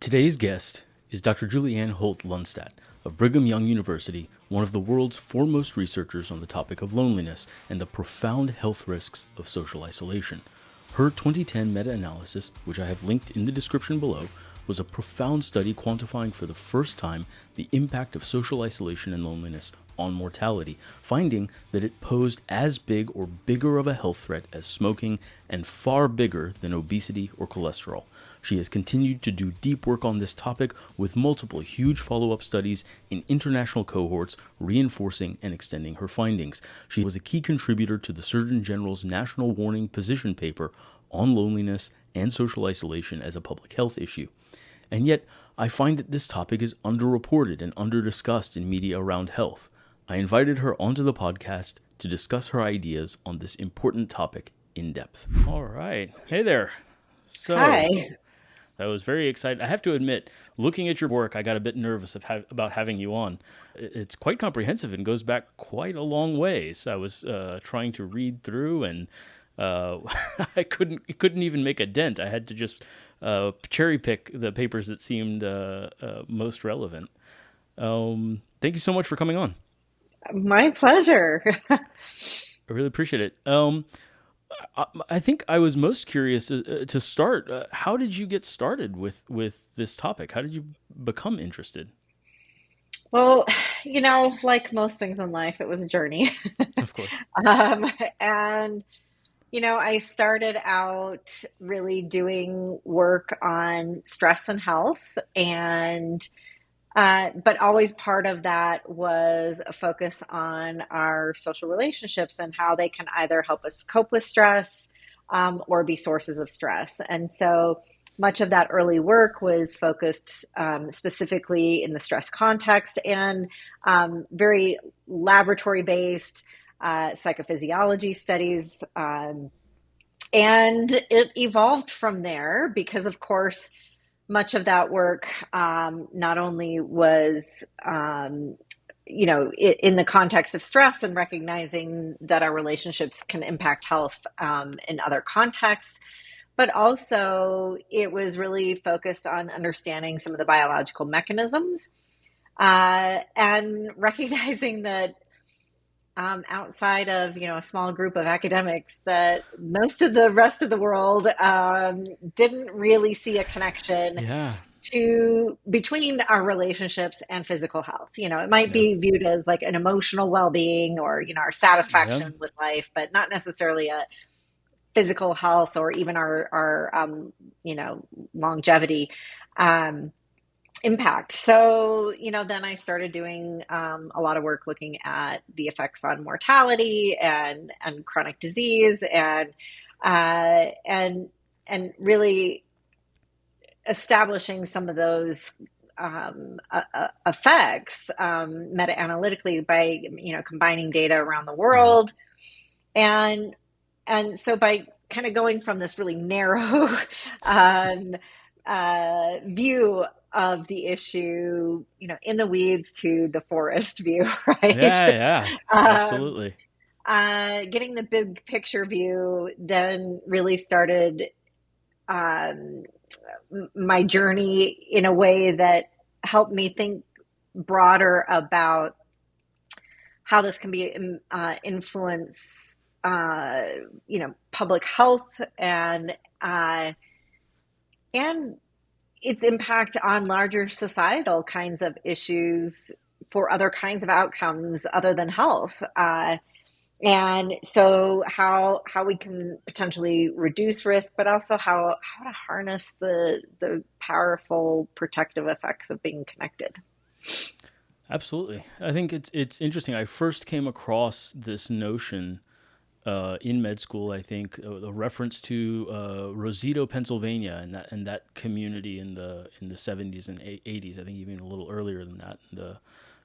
Today's guest is Dr. Julianne Holt-Lunstad of Brigham Young University, one of the world's foremost researchers on the topic of loneliness and the profound health risks of social isolation. Her 2010 meta-analysis, which I have linked in the description below, was a profound study quantifying for the first time the impact of social isolation and loneliness on mortality, finding that it posed as big or bigger of a health threat as smoking and far bigger than obesity or cholesterol. She has continued to do deep work on this topic with multiple huge follow-up studies in international cohorts, reinforcing and extending her findings. She was a key contributor to the Surgeon General's National Warning Position paper on loneliness and social isolation as a public health issue. And yet, I find that this topic is underreported and underdiscussed in media around health. I invited her onto the podcast to discuss her ideas on this important topic in depth. All right. Hey there. So, Hi. I was very excited. I have to admit, looking at your work, I got a bit nervous about having you on. It's quite comprehensive and goes back quite a long ways. I was trying to read through, and I couldn't even make a dent. I had to just cherry pick the papers that seemed most relevant. Thank you so much for coming on. My pleasure. I really appreciate it. I think I was most curious to start. How did you get started with this topic? How did you become interested? Well, like most things in life, it was a journey. Of course. Um, and, I started out really doing work on stress and health, but always part of that was a focus on our social relationships and how they can either help us cope with stress, or be sources of stress. And so much of that early work was focused specifically in the stress context and very laboratory based psychophysiology studies. And it evolved from there because, of course, much of that work not only was, in the context of stress and recognizing that our relationships can impact health in other contexts, but also it was really focused on understanding some of the biological mechanisms and recognizing that outside of a small group of academics, that most of the rest of the world didn't really see a connection Yeah. to between our relationships and physical health. It might Yeah. be viewed as like an emotional well-being or our Yeah. satisfaction with life, but not necessarily a physical health or even our longevity um, impact. So, then I started doing a lot of work looking at the effects on mortality and chronic disease and and really establishing some of those effects meta-analytically by combining data around the Hmm. world and so by kind of going from this really narrow um, view of the issue, in the weeds to the forest view, right? Yeah. Yeah. um, Absolutely. Getting the big picture view then really started um, my journey in a way that helped me think broader about how this can be influence uh, public health uh, and its impact on larger societal kinds of issues for other kinds of outcomes other than health. And so how we can potentially reduce risk, but also how to harness the powerful protective effects of being connected. Absolutely. I think it's interesting. I first came across this notion in med school. I think a reference to Rosito, Pennsylvania, and that community in the 70s and 80s. I think even a little earlier than that.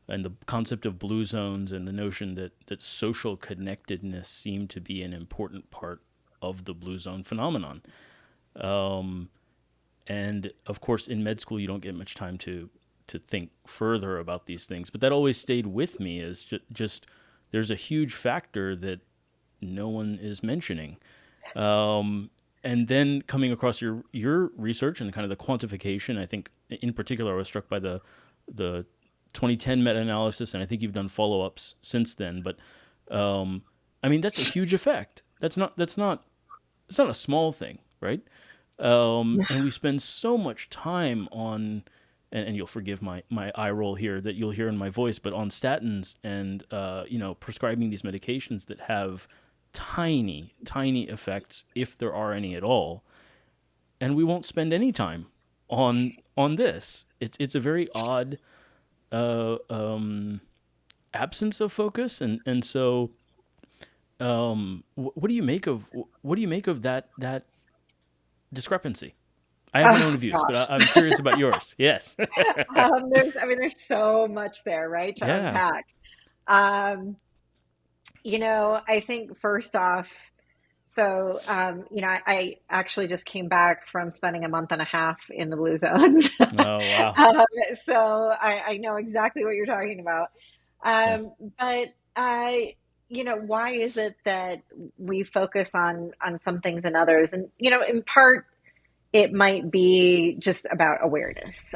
And the concept of blue zones and the notion that social connectedness seemed to be an important part of the blue zone phenomenon. Um, and of course, in med school, you don't get much time to think further about these things. But that always stayed with me as just there's a huge factor that no one is mentioning. Um, and then coming across your research and kind of the quantification, I think in particular I was struck by the 2010 meta-analysis, and I think you've done follow-ups since then. But I mean, that's a huge effect. That's not it's not a small thing, right? And we spend so much time on, and you'll forgive my eye roll here that you'll hear in my voice, but on statins and prescribing these medications that have tiny effects, if there are any at all, and we won't spend any time on this. It's a very odd uh, um, absence of focus, and so what do you make of that discrepancy? I have my Oh own views, but gosh. I'm curious about yours. Yes. There's so much there, right, to Yeah. unpack. Um, I think first off, I actually just came back from spending a month and a half in the blue zones. Oh wow. Um, so I know exactly what you're talking about. Yeah. But why is it that we focus on some things and others? And, in part, it might be just about awareness.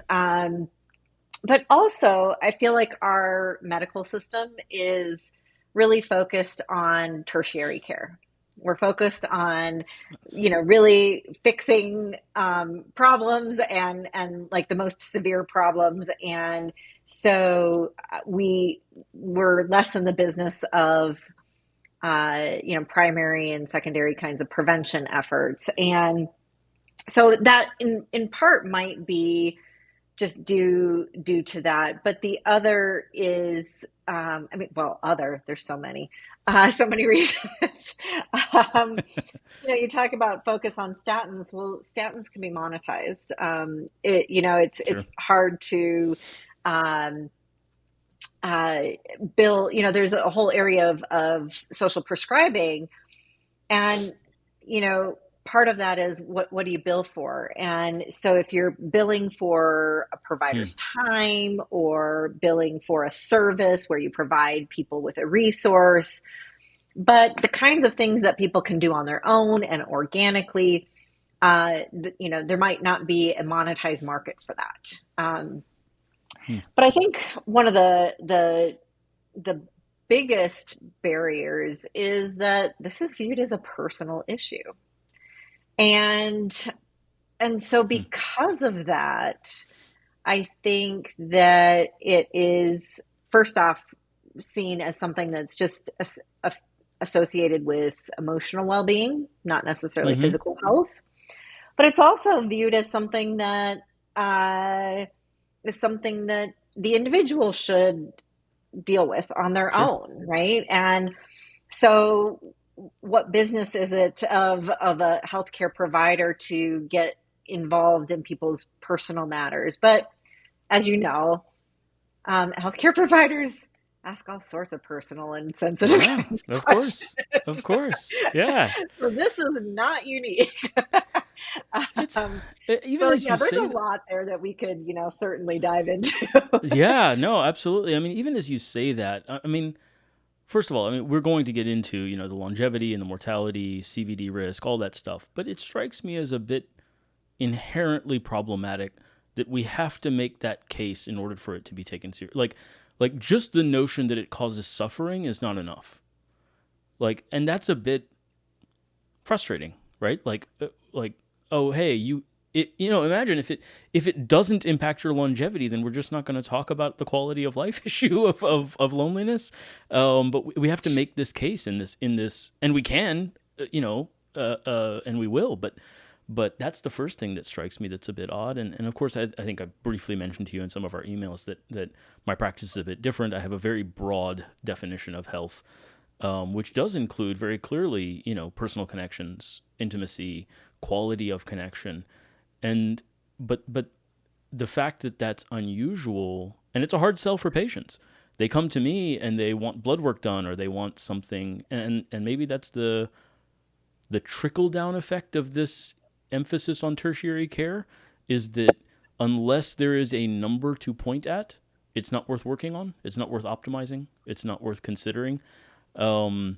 But also, I feel like our medical system is really focused on tertiary care. We're focused on, That's, really fixing problems and like the most severe problems. And so we're less in the business of, primary and secondary kinds of prevention efforts. And so that in part might be just due to that. But the other is, there's so many reasons. um, you talk about focus on statins. Well, statins can be monetized. sure. It's hard to um, uh, bill. There's a whole area of social prescribing, and you know, part of that is what do you bill for? And so if you're billing for a Hmm. provider's time or billing for a service where you provide people with a resource, but the kinds of things that people can do on their own and organically, there might not be a monetized market for that. Hmm. But I think one of the biggest barriers is that this is viewed as a personal issue. And and so Hmm. because of that, I think that it is first off seen as something that's just associated with emotional well-being, not necessarily Mm-hmm. physical health. But it's also viewed as something that uh, is something that the individual should deal with on their Sure. own, right? And so, what business is it of a healthcare provider to get involved in people's personal matters? But as you know, healthcare providers ask all sorts of personal and sensitive Yeah. kinds of Of questions. course. Of course. Yeah. So this is not unique. It's um, even so as yeah, you there's a say. lot there that we could, certainly dive into. Yeah. No. Absolutely. I mean, even as you say that, I mean, first of all, I mean, we're going to get into the longevity and the mortality, CVD risk, all that stuff. But it strikes me as a bit inherently problematic that we have to make that case in order for it to be taken serious. Like just the notion that it causes suffering is not enough. And that's a bit frustrating, right? Like, oh, hey, imagine if it doesn't impact your longevity, then we're just not going to talk about the quality of life issue of loneliness. But we have to make this case in this, and we can, and we will, but that's the first thing that strikes me that's a bit odd. And of course, I think I briefly mentioned to you in some of our emails that my practice is a bit different. I have a very broad definition of health, which does include very clearly, personal connections, intimacy, quality of connection, and but the fact that that's unusual, and it's a hard sell for patients. They come to me and they want blood work done, or they want something, and maybe that's the trickle down effect of this emphasis on tertiary care is that unless there is a number to point at, it's not worth working on. It's not worth optimizing. It's not worth considering. Um,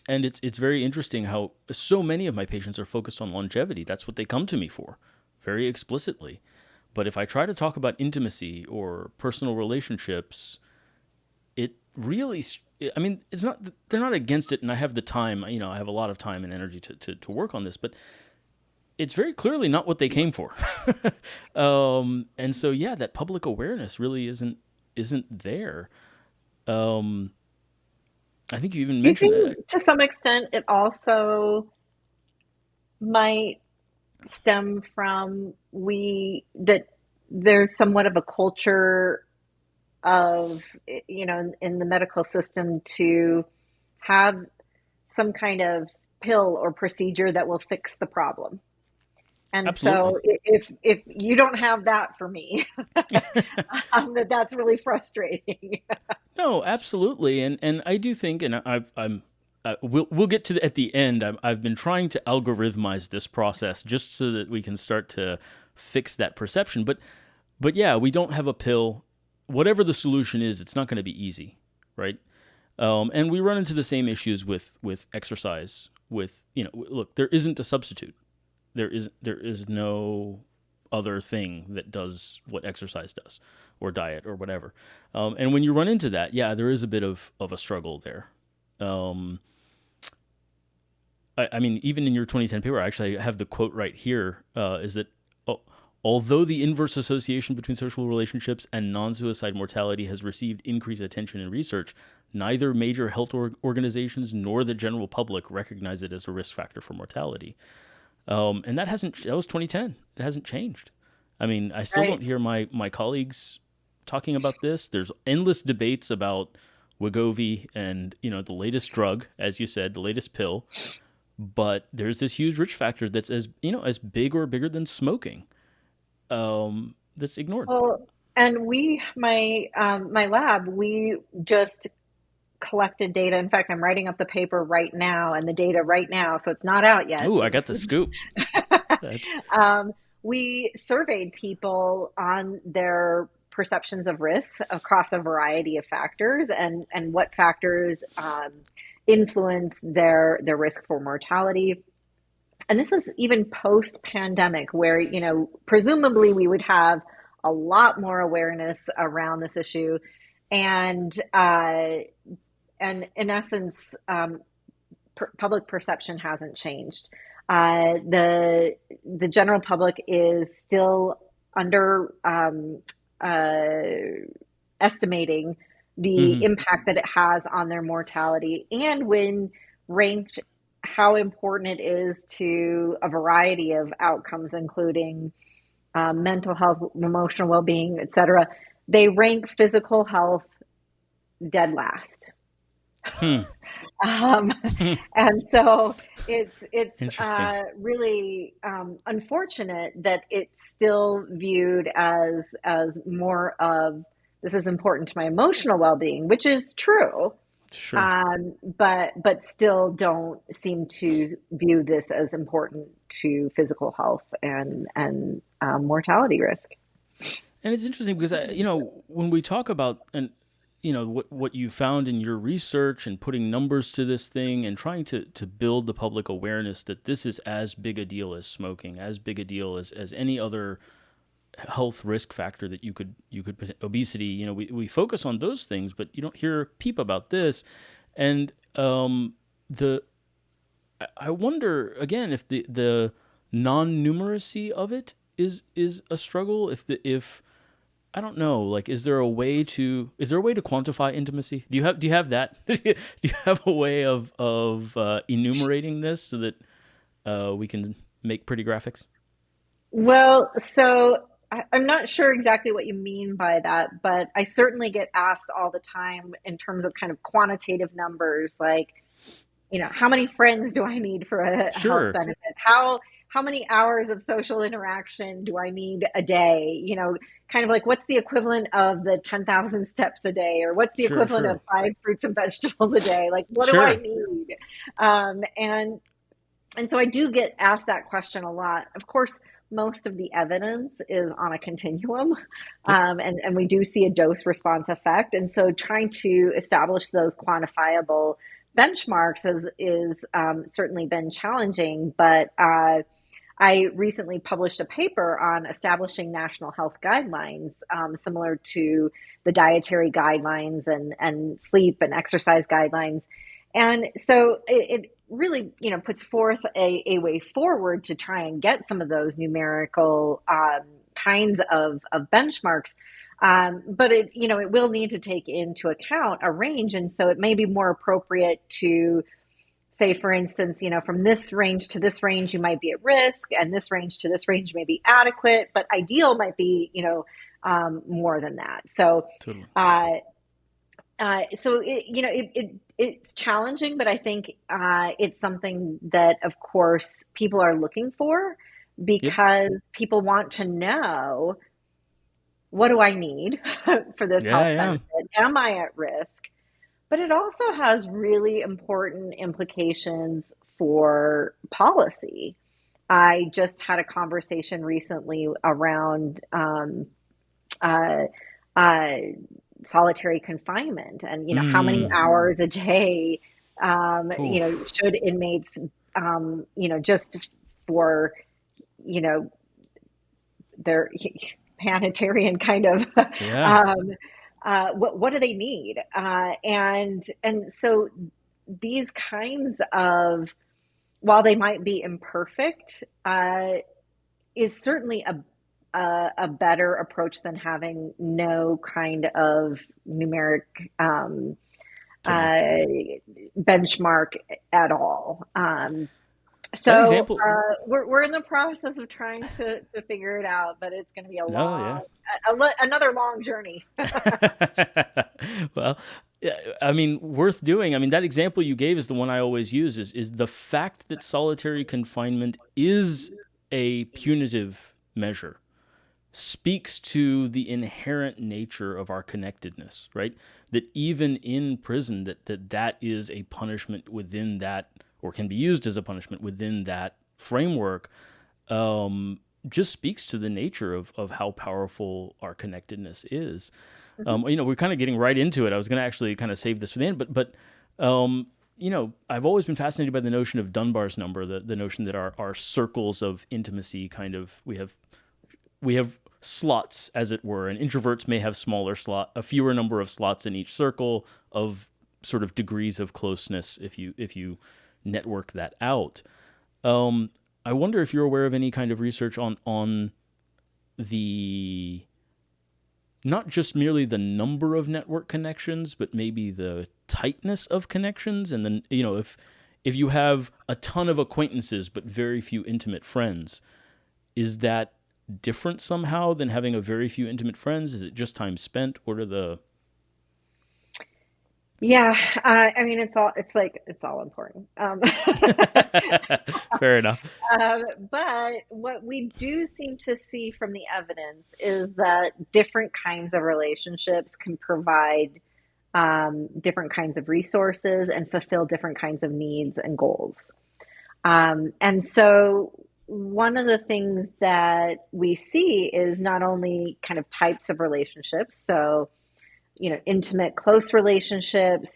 And it's very interesting how so many of my patients are focused on longevity. That's what they come to me for, very explicitly. But if I try to talk about intimacy or personal relationships, it really, I mean, it's not, they're not against it. And I have the time, I have a lot of time and energy to work on this, but it's very clearly not what they came for. And so, yeah, that public awareness really isn't there. Um, I think you even Do you mentioned that. think to some extent it also might stem from we that there's somewhat of a culture of, in the medical system to have some kind of pill or procedure that will fix the problem. And Absolutely. so if you don't have that for me, that's really frustrating. No, absolutely, and I do think, and we'll get to at the end. I've been trying to algorithmize this process just so that we can start to fix that perception. But yeah, we don't have a pill. Whatever the solution is, it's not going to be easy, right? And we run into the same issues with exercise. With look, there isn't a substitute. There is no other thing that does what exercise does, or diet, or whatever. And when you run into that, yeah, there is a bit of a struggle there. Um, I mean, even in your 2010 paper, actually, I have the quote right here. Is that although the inverse association between social relationships and non-suicide mortality has received increased attention in research, neither major health organizations nor the general public recognize it as a risk factor for mortality. And that was 2010. It hasn't changed. I mean, I still Right. don't hear my colleagues talking about this. There's endless debates about Wegovy and the latest drug, as you said, the latest pill. But there's this huge risk factor that's as big or bigger than smoking. That's ignored. Well, and my lab, we just collected data. In fact, I'm writing up the paper right now and the data right now, so it's not out yet. Oh, I got the scoop. That's um, we surveyed people on their perceptions of risk across a variety of factors, and what factors influence their risk for mortality. And this is even post pandemic, where presumably we would have a lot more awareness around this issue, and in essence, public perception hasn't changed. The general public is still under estimating the mm-hmm. impact that it has on their mortality, and when ranked how important it is to a variety of outcomes, including mental health, emotional well-being, etc. They rank physical health dead last. Hmm. Um, and so it's Interesting. really unfortunate that it's still viewed as more of this is important to my emotional well-being, which is true, Sure. but still don't seem to view this as important to physical health and mortality risk. And it's interesting because when we talk about and what you found in your research and putting numbers to this thing and trying to build the public awareness that this is as big a deal as smoking, as big a deal as any other health risk factor that you could obesity. We focus on those things, but you don't hear a peep about this. And the I wonder again if the non-numeracy of it is a struggle. If I don't know, like, is there a way to quantify intimacy? Do you have that? Do you have a way of enumerating this so that we can make pretty graphics? Well, so I'm not sure exactly what you mean by that, but I certainly get asked all the time in terms of kind of quantitative numbers, like, how many friends do I need for a health Sure, benefit? How many hours of social interaction do I need a day? Kind of like what's the equivalent of the 10,000 steps a day, or what's the sure, equivalent of sure, 5 fruits and vegetables a day? Like, what do I sure, need? Um, and and so I do get asked that question a lot. Of course, most of the evidence is on a continuum, yep, and we do see a dose response effect. And so trying to establish those quantifiable benchmarks is certainly been challenging, but I recently published a paper on establishing national health guidelines, similar to the dietary guidelines and sleep and exercise guidelines. And so it really, puts forth a way forward to try and get some of those numerical kinds of benchmarks. But it will need to take into account a range. And so it may be more appropriate to say, for instance, from this range to this range, you might be at risk, and this range to this range may be adequate, but ideal might be, more than that. So, Totally. it's challenging, but I think it's something that, of course, people are looking for Yep. because people want to know, what do I need for this Yeah, health yeah. benefit? Am I at risk? But it also has really important implications for policy. I just had a conversation recently around uh, uh, solitary confinement, and how many Mm. hours a day Oof. should inmates just for you know their humanitarian kind of Yeah. um, what do they need? And so these kinds of, while they might be imperfect, is certainly a better approach than having no kind of numeric Totally. uh, benchmark at all. That So example. we're in the process of trying to figure it out, but it's going to be No, yeah. another long journey. Well, yeah, I mean, worth doing. I mean, that example you gave is the one I always use, is the fact that solitary confinement is a punitive measure speaks to the inherent nature of our connectedness, right? That even in prison, that is a punishment within that, or can be used as a punishment within that framework, um, just speaks to the nature of how powerful our connectedness is. Mhm. We're kind of getting right into it. I was going to actually kind of save this for the end, um, I've always been fascinated by the notion of Dunbar's number, the notion that our circles of intimacy kind of, we have slots, as it were, and introverts may have a fewer number of slots in each circle of sort of degrees of closeness if you network that out. Um, I wonder if you're aware of any kind of research on the, not just merely the number of network connections, but maybe the tightness of connections, and then if you have a ton of acquaintances but very few intimate friends, is that different somehow than having a very few intimate friends? Is it just time spent? What are the Yeah, I mean, it's all important. fair enough? But what we do seem to see from the evidence is that different kinds of relationships can provide different kinds of resources and fulfill different kinds of needs and goals. And so one of the things that we see is not only kind of types of relationships, so, intimate, close relationships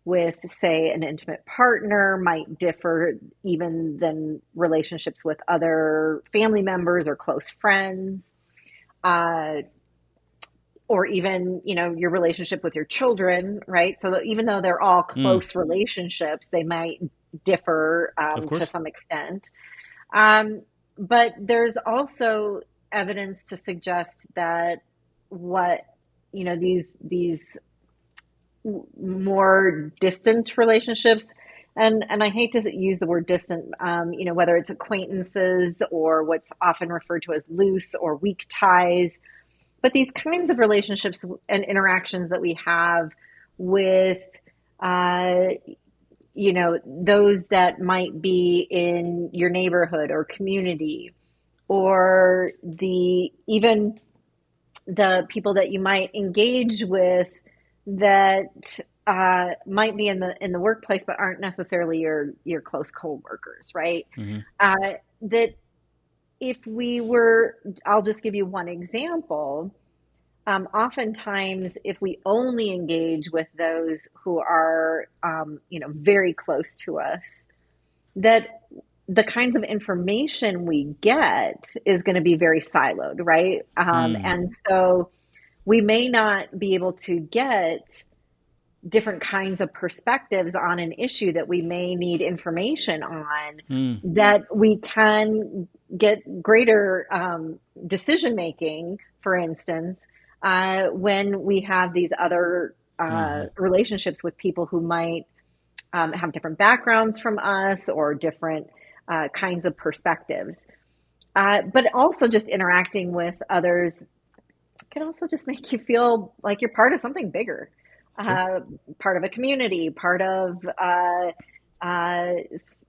with, say, an intimate partner might differ even than relationships with other family members or close friends, uh, or even, your relationship with your children, right? So that even though they're all Mm, close relationships, they might differ of to course. some extent. Um, but there's also evidence to suggest that what these more distant relationships, and I hate to use the word distant, whether it's acquaintances or what's often referred to as loose or weak ties, but these kinds of relationships and interactions that we have with uh, those that might be in your neighborhood or community, or even the people that you might engage with that might be in the workplace but aren't necessarily your close coworkers, right? Hmm. That if we were, I'll just give you one example. oftentimes, if we only engage with those who are, very close to us, that the kinds of information we get is going to be very siloed, right? Hmm. And so we may not be able to get different kinds of perspectives on an issue that we may need information on, Hmm. that we can get greater decision making, for instance, when we have these other Hmm. relationships with people who might have different backgrounds from us or different kinds of perspectives. But also, just interacting with others can also just make you feel like you're part of something bigger, Sure. uh, part of a community, part of, uh,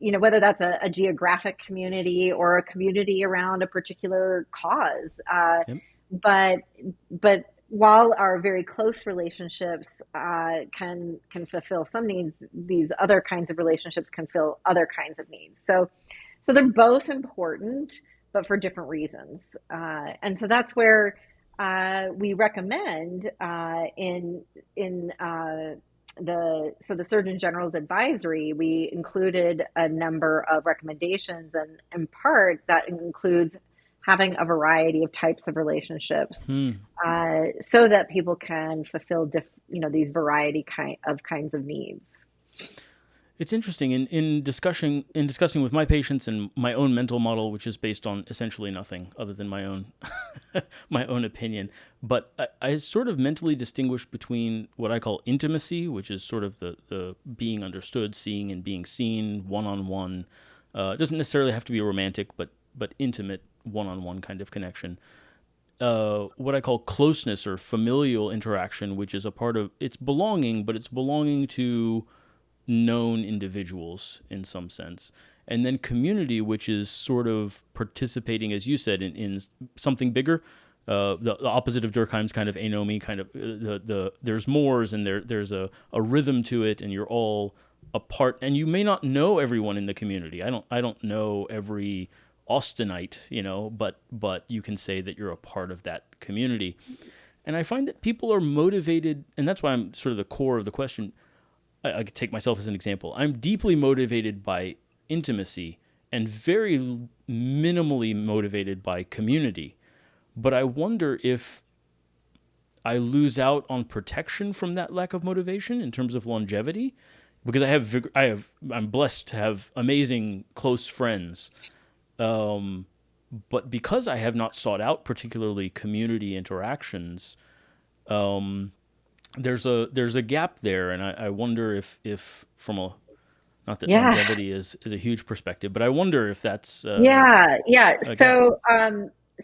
whether that's a geographic community or a community around a particular cause. Yep. But but while our very close relationships can fulfill some needs, these other kinds of relationships can fill other kinds of needs. So they're both important, but for different reasons. And so that's where we recommend in the Surgeon General's advisory, we included a number of recommendations, and in part that includes having a variety of types of relationships, Hmm. so that people can fulfill these variety kinds of needs. It's interesting in discussing with my patients and my own mental model, which is based on essentially nothing other than my own my own opinion. But I sort of mentally distinguish between what I call intimacy, which is sort of the being understood, seeing and being seen, one on one. It doesn't necessarily have to be romantic, but intimate, one on one kind of connection. What I call closeness or familial interaction, which is a part of it's belonging, but it's belonging to known individuals in some sense. And then community, which is sort of participating, as you said, in something bigger. The opposite of Durkheim's kind of anomy, kind of there's mores and there's a rhythm to it, and you're all a part. And you may not know everyone in the community. I don't know every Austinite, but you can say that you're a part of that community. And I find that people are motivated, and that's why I'm sort of the core of the question. I could take myself as an example. I'm deeply motivated by intimacy and very minimally motivated by community. But I wonder if I lose out on protection from that lack of motivation in terms of longevity, because I'm blessed to have amazing close friends. Um, but because I have not sought out particularly community interactions, um, there's a gap there, and I wonder if from a not that Yeah, longevity is a huge perspective, but I wonder if that's yeah. a gap.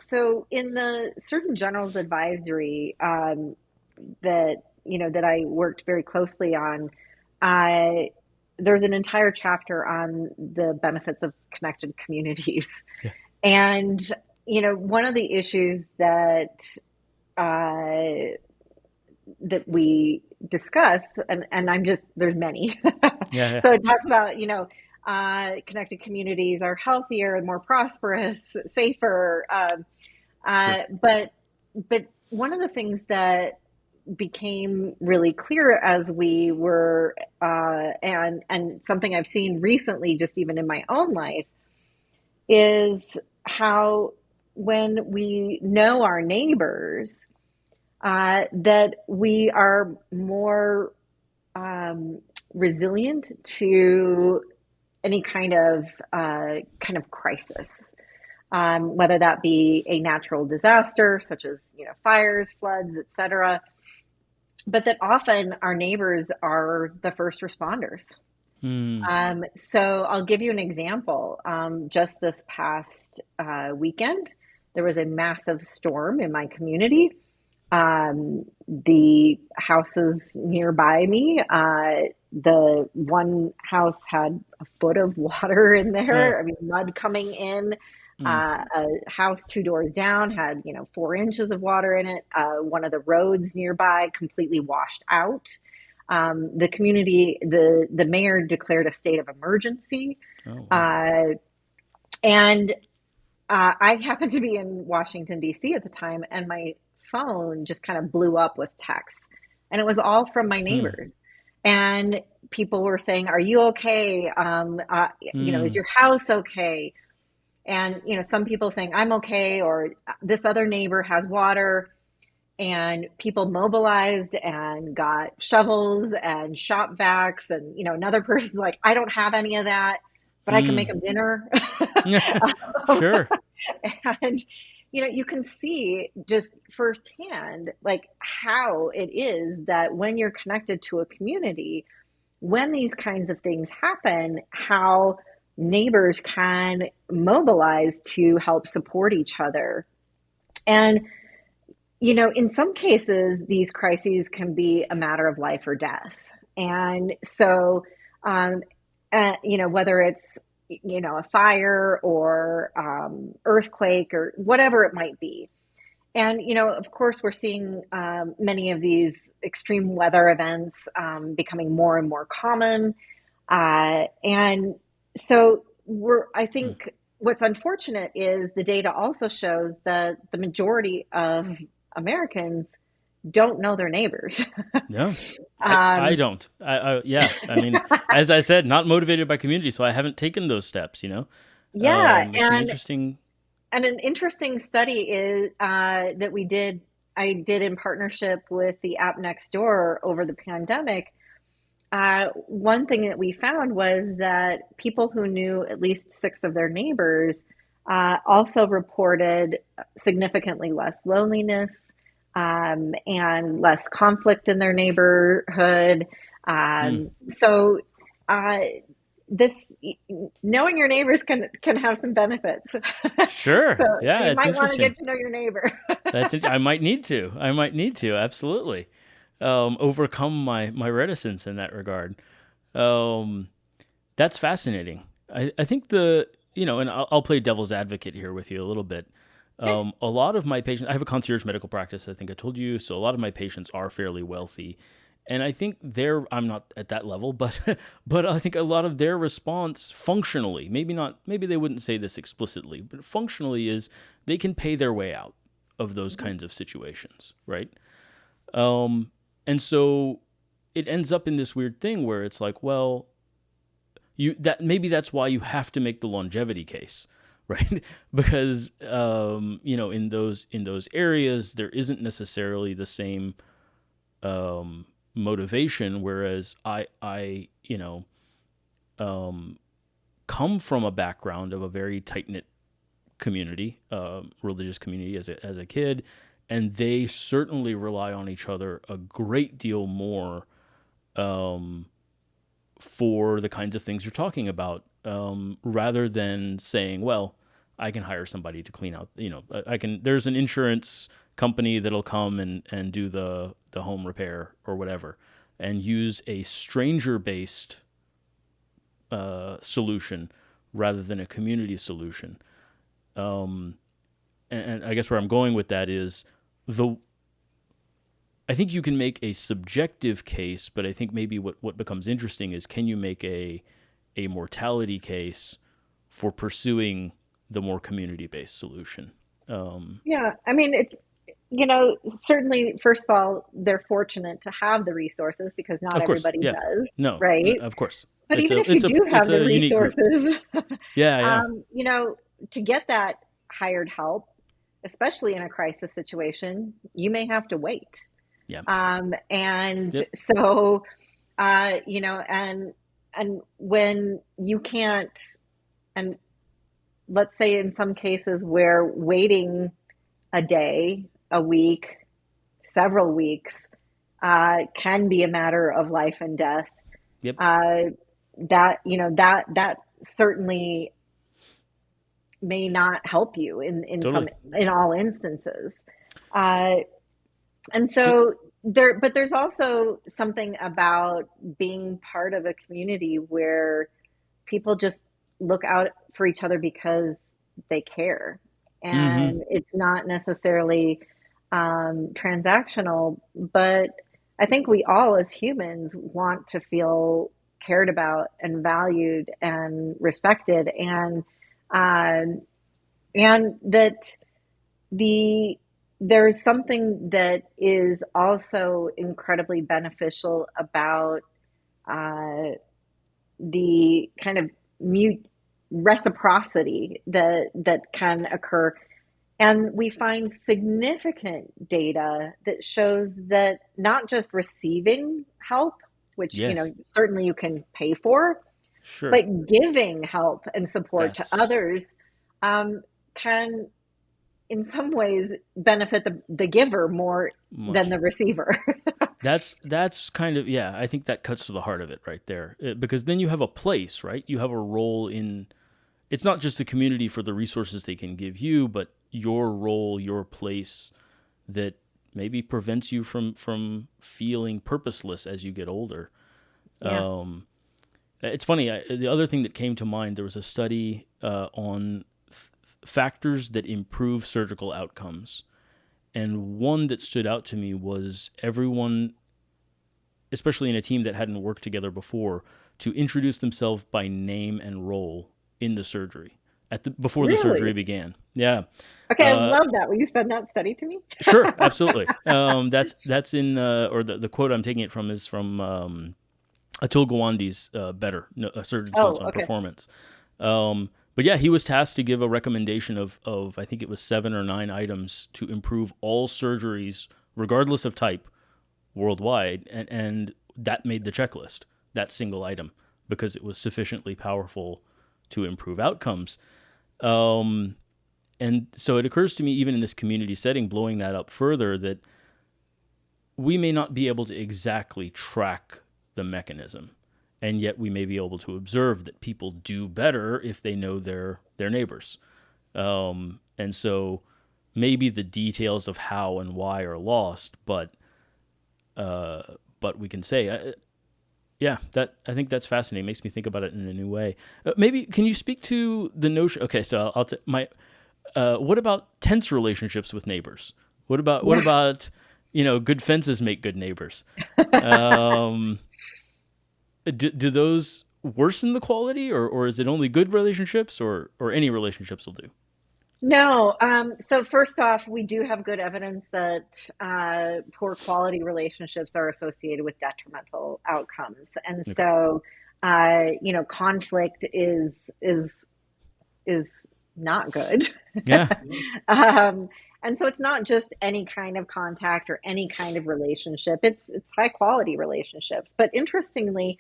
So in the Surgeon General's advisory, that I worked very closely on, I there's an entire chapter on the benefits of connected communities. Yeah, And one of the issues uh, that we discuss, and I'm just there's many. yeah, yeah. So it talks about connected communities are healthier and more prosperous, safer. Sure. But one of the things that became really clear as we were, and something I've seen recently, just even in my own life, is how when we know our neighbors, that we are more um, resilient to any kind of crisis, whether that be a natural disaster such as fires, floods, etc. But that often our neighbors are the first responders. Hmm. So I'll give you an example. Just this past weekend, there was a massive storm in my community. The houses nearby me, the one house had a foot of water in Uh, there. I mean, mud coming in. mm, A house two doors down had 4 inches of water in it. One of the roads nearby completely washed out. The mayor declared a state of emergency, oh wow. uh, and I happened to be in Washington D.C. at the time, and my phone just kind of blew up with texts. And it was all from my Hmm. neighbors. And people were saying, "Are you okay? Is Hmm. your house okay?" And, some people saying, "I'm okay," or "This other neighbor has water." And people mobilized and got shovels and shop vacs. And, another person's like, "I don't have any of that, but I can make Hmm. them dinner." Sure. And, you can see just firsthand, like, how it is that when you're connected to a community, when these kinds of things happen, how neighbors can mobilize to help support each other. And, in some cases, these crises can be a matter of life or death. And so, um, whether it's, a fire or earthquake or whatever it might be. And, of course, we're seeing many of these extreme weather events becoming more and more common. And so I Hmm. think what's unfortunate is the data also shows that the majority of Americans don't know their neighbors. No, I um, don't. Yeah. I mean, as I said, not motivated by community, so I haven't taken those steps. yeah, It's an interesting. and an interesting study is that I did in partnership with the app next door over the pandemic. One thing that we found was that people who knew at least six of their neighbors also reported significantly less loneliness and less conflict in their neighborhood. Hmm. So, uh, this knowing your neighbors can have some benefits. So Sure. Yeah, you it's might want to interesting. get to know your neighbor. I might need to. I might need to. Absolutely. Overcome my reticence in that regard. Um, that's fascinating. I think and I'll play devil's advocate here with you a little bit. Okay. A lot of my patients, I have a concierge medical practice, I think I told you. So a lot of my patients are fairly wealthy. And I think I'm not at that level, but, but I think a lot of their response functionally, maybe not, maybe they wouldn't say this explicitly, but functionally is they can pay their way out of those Mhm. kinds of situations, right? Um, and so it ends up in this weird thing where it's like, well, maybe that's why you have to make the longevity case, right? Because in those areas there isn't necessarily the same motivation, whereas I um, come from a background of a very tight knit community, religious community as a kid, and they certainly rely on each other a great deal more um, for the kinds of things you're talking about, rather than saying, well, I can hire somebody to clean out, I can, there's an insurance company that'll come and do the home repair or whatever, and use a stranger based solution rather than a community solution. Um, and I guess where I'm going with that is the I think you can make a subjective case, but I think maybe what becomes interesting is, can you make a mortality case for pursuing the more community based solution? Um, Yeah, I mean, it's, certainly, first of all, they're fortunate to have the resources because not of course, everybody yeah, does, no, right? of course, But even if you do it's have the a unique group. resources, Yeah, yeah, you know, to get that hired help, especially in a crisis situation, you may have to wait. yeah, And yep, so, and when you can't, and let's say in some cases where waiting a day, a week, several weeks can be a matter of life and death. yep, Uh, that certainly may not help you totally. in all instances. Uh, and It, so but there's also something about being part of a community where people just look out for each other because they care. mm-hmm, And it's not necessarily transactional, but I think we all as humans want to feel cared about and valued and respected, um, and that the there's something that is also incredibly beneficial about uh, the kind of mute reciprocity that can occur. And we find significant data that shows that not just receiving help, which, Yes, certainly you can pay for, sure. but giving help and support to That's others can, in some ways, benefit the giver more than much. the receiver. That's kind of, yeah, I think that cuts to the heart of it right there. Because then you have a place, right? You have a role in, it's not just the community for the resources they can give you, but your role, your place that maybe prevents you from feeling purposeless as you get older. Yeah, It's funny. The other thing that came to mind, there was a study on factors that improve surgical outcomes, and one that stood out to me was everyone, especially in a team that hadn't worked together before, to introduce themselves by name and role in the surgery before the surgery really. began. Yeah. Okay, I Uh, love that. Will you send that study to me? sure, absolutely. That's in or the quote I'm taking it from is from Atul Gawande's Better, a Surgeon's Notes Oh, on okay. Performance. But yeah, he was tasked to give a recommendation of I think it was 7 or 9 items to improve all surgeries, regardless of type, worldwide, and that made the checklist, that single item, because it was sufficiently powerful to improve outcomes. Um, and so it occurs to me, even in this community setting, blowing that up further, that we may not be able to exactly track the mechanism, and yet we may be able to observe that people do better if they know their neighbors. And so maybe the details of how and why are lost, but we can say, yeah, that I think that's fascinating. It makes me think about it in a new way. Maybe can you speak to the notion? Okay, so my. What about tense relationships with neighbors? What Yeah. about good fences make good neighbors? Um, do those worsen the quality, or is it only good relationships, or any relationships will do? No. So first off, we do have good evidence that poor quality relationships are associated with detrimental outcomes, and Okay. so conflict is not good. Yeah. um, and so it's not just any kind of contact or any kind of relationship. It's high quality relationships. But interestingly,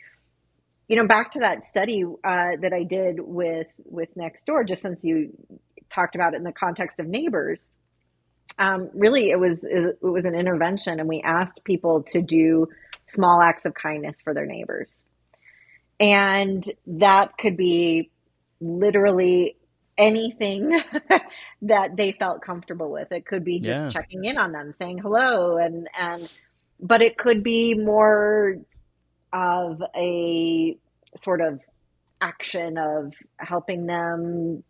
back to that study that I did with Nextdoor, just since you talked about it in the context of neighbors, really it was an intervention, and we asked people to do small acts of kindness for their neighbors, and that could be literally anything that they felt comfortable with. It could be just Yeah. checking in on them, saying hello, and but it could be more of a sort of action of helping them,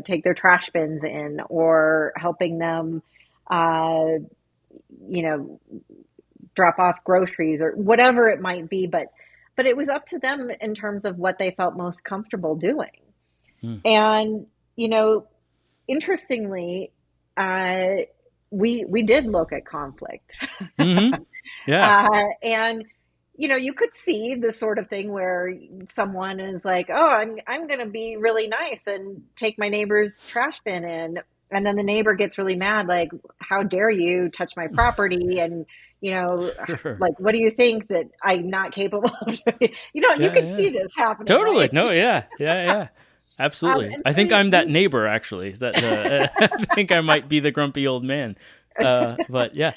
take their trash bins in, or helping them, uh, you know, drop off groceries or whatever it might be. But it was up to them in terms of what they felt most comfortable doing. Hmm. And, you know, interestingly, uh, we did look at conflict. Mm-hmm. Yeah. And you could see the sort of thing where someone is like, "Oh, I'm going to be really nice and take my neighbor's trash bin in." And then the neighbor gets really mad, like, "How dare you touch my property?" And, Sure. like, "What do you think that I'm not capable of doing?" You Yeah. could Yeah. see this happening, Totally. right? No. Yeah. Yeah. Yeah. Absolutely. And I so think I'm that neighbor. Actually, is that I think I might be the grumpy old man. But yeah.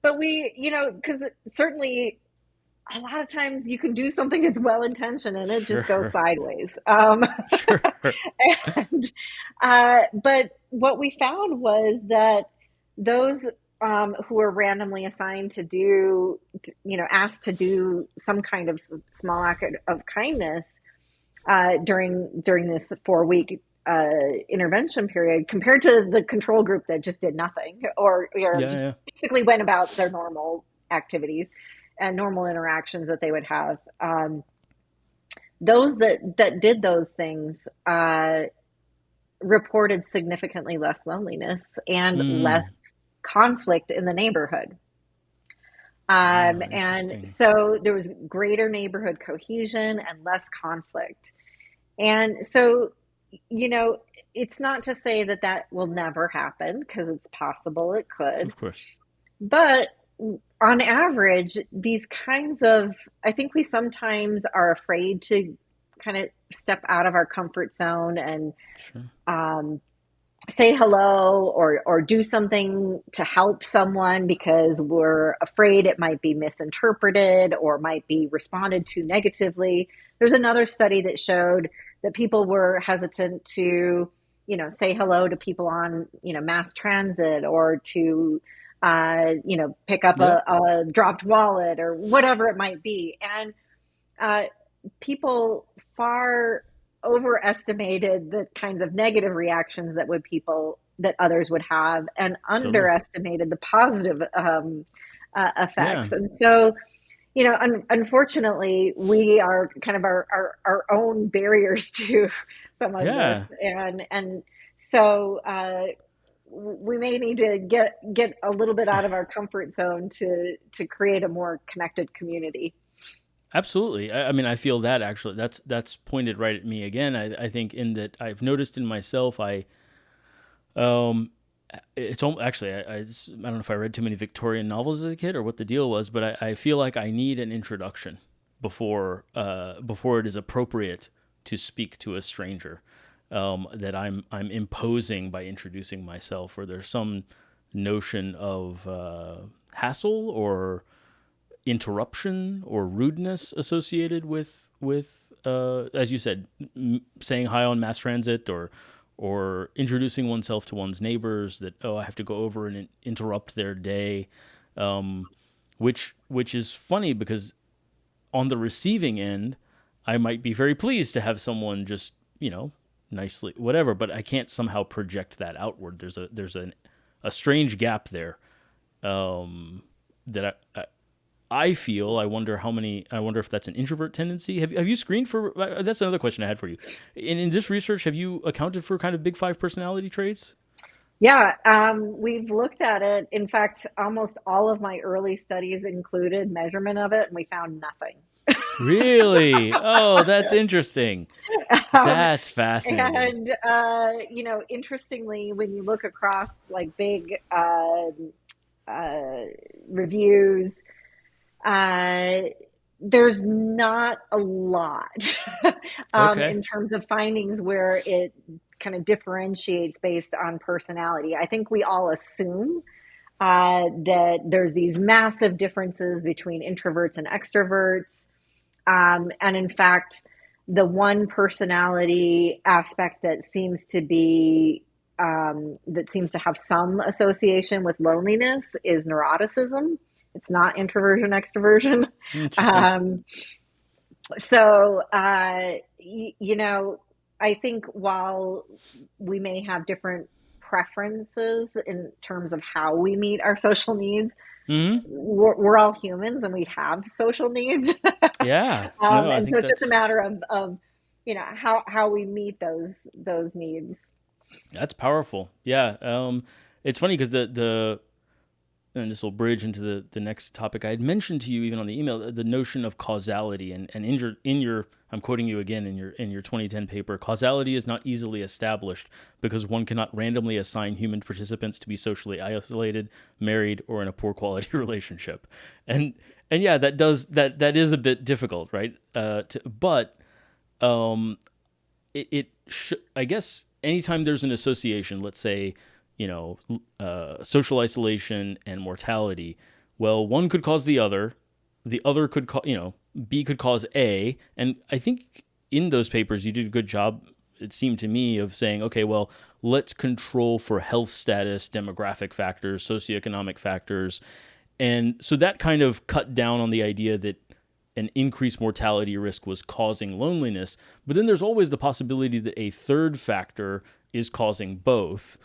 but because certainly a lot of times you can do something that's well intentioned and it just goes Sure. sideways. Sure. And but what we found was that those who were randomly assigned to do, asked to do some kind of small act of kindness during this 4 week intervention period, compared to the control group that just did nothing, or Yeah. just Yeah. basically went about their normal activities and normal interactions that they would have. Those that did those things reported significantly less loneliness and less Mm. conflict in the neighborhood. Ah, And interesting. so there was greater neighborhood cohesion and less conflict. And so, you know, it's not to say that that will never happen, because it's possible it could. Of course. But on average, these kinds of, I think we sometimes are afraid to kind of step out of our comfort zone and Sure. um, say hello, or do something to help someone, because we're afraid it might be misinterpreted or might be responded to negatively. There's another study that showed that people were hesitant to, say hello to people on, mass transit, or to, pick up Yeah. a dropped wallet or whatever it might be. And uh, people far overestimated the kinds of negative reactions that others would have, and Totally. underestimated the positive Yeah. effects. And so, unfortunately, we are kind of our own barriers to some of this, Yeah. and so we may need to get a little bit out of our comfort zone to create a more connected community. Absolutely. I mean, I feel that actually. That's pointed right at me again. I think in that I've noticed in myself. Um, actually, I don't know if I read too many Victorian novels as a kid or what the deal was, but I feel like I need an introduction before it is appropriate to speak to a stranger. That I'm imposing by introducing myself, or there's some notion of hassle or interruption or rudeness associated with as you said, saying hi on mass transit, or introducing oneself to one's neighbors, that I have to go over and interrupt their day, um, which is funny because on the receiving end I might be very pleased to have someone just, nicely whatever, but I can't somehow project that outward. There's a strange gap there, that I feel. I wonder if that's an introvert tendency. Have you screened for? That's another question I had for you. In this research, have you accounted for kind of big five personality traits? Yeah, we've looked at it. In fact, almost all of my early studies included measurement of it, and we found nothing. Really? Oh, that's interesting. Um, That's fascinating. and interestingly, when you look across like big uh, reviews, uh, there's not a lot Okay. in terms of findings where it kind of differentiates based on personality. I think we all assume that there's these massive differences between introverts and extroverts. And in fact, the one personality aspect that seems to have some association with loneliness is neuroticism. It's not introversion extroversion. Interesting. Um, so I think while we may have different preferences in terms of how we meet our social needs, Hmm. we're all humans and we have social needs. Yeah. No, I And so think it's just a matter of how we meet those needs. that's powerful. Yeah. It's funny because the and this will bridge into the next topic I had mentioned to you even on the email, the notion of causality, and in your I'm quoting you again in your 2010 paper. Causality is not easily established because one cannot randomly assign human participants to be socially isolated, married, or in a poor quality relationship. And and yeah, that is a bit difficult, right? But um, I guess anytime there's an association, let's say, social isolation and mortality, well, one could cause the other could B could cause A, and I think in those papers you did a good job. It seemed to me of saying, okay, well, let's control for health status, demographic factors, socioeconomic factors, and so that kind of cut down on the idea that an increased mortality risk was causing loneliness. But then there's always the possibility that a third factor is causing both.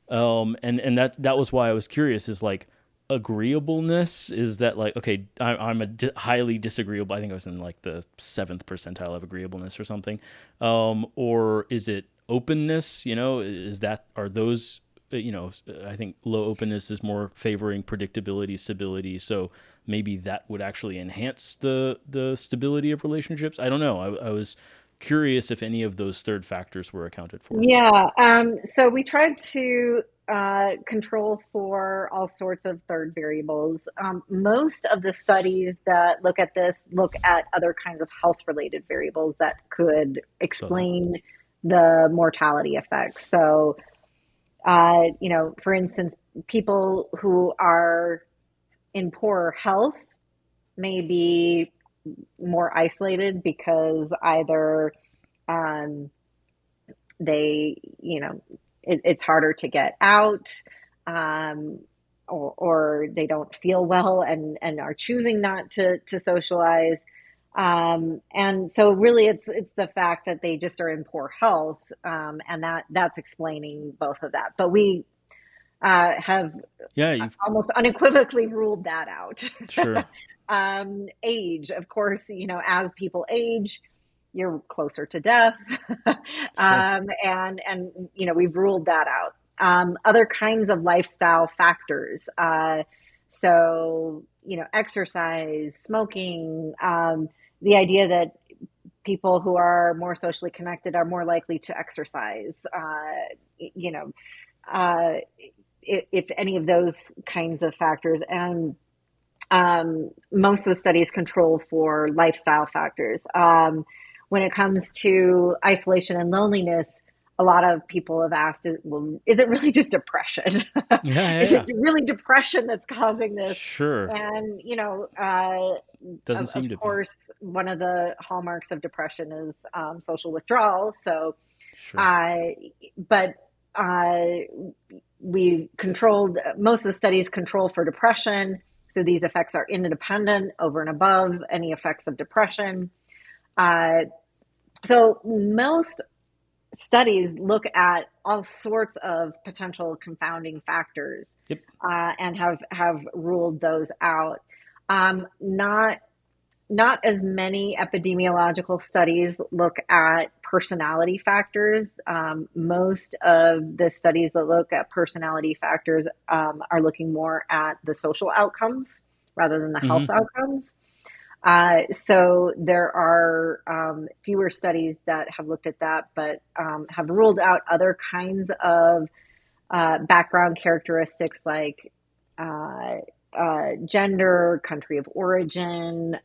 And that was why I was curious. Is like agreeableness? Is that like, okay? I'm highly disagreeable. I think I was in like the seventh percentile of agreeableness or something. Or is it openness? Is that, are those I think low openness is more favoring predictability, stability. So maybe that would actually enhance the stability of relationships. I don't know. I was curious if any of those third factors were accounted for. Yeah, so we tried to control for all sorts of third variables. Most of the studies that look at this look at other kinds of health related variables that could Saw that. explain the mortality effects. So, for instance, people who are in poorer health may be more isolated because either um, they, it's harder to get out, um, or they don't feel well and are choosing not to socialize. And so really it's the fact that they just are in poor health, and that's explaining both of that. But we have Yeah, you've almost unequivocally ruled that out. sure, Age, of course, as people age, you're closer to death. sure. And we've ruled that out. Other kinds of lifestyle factors. So, exercise, smoking, the idea that people who are more socially connected are more likely to exercise, you know, uh, if any of those kinds of factors. And most of the studies control for lifestyle factors. When it comes to isolation and loneliness, a lot of people have asked, well, is it really just depression? Yeah, yeah, Is it yeah. really depression that's causing this? Sure. And, Doesn't of seem to be. course, one of the hallmarks of depression is social withdrawal. So, Sure. uh, but uh, we controlled most of the studies control for depression. So these effects are independent over and above any effects of depression. Uh, so most studies look at all sorts of potential confounding factors, Yep. and have ruled those out. Not as many epidemiological studies look at personality factors. Most of the studies that look at personality factors are looking more at the social outcomes rather than the health Mm-hmm. outcomes. So there are fewer studies that have looked at that, but have ruled out other kinds of background characteristics like uh, gender, country of origin,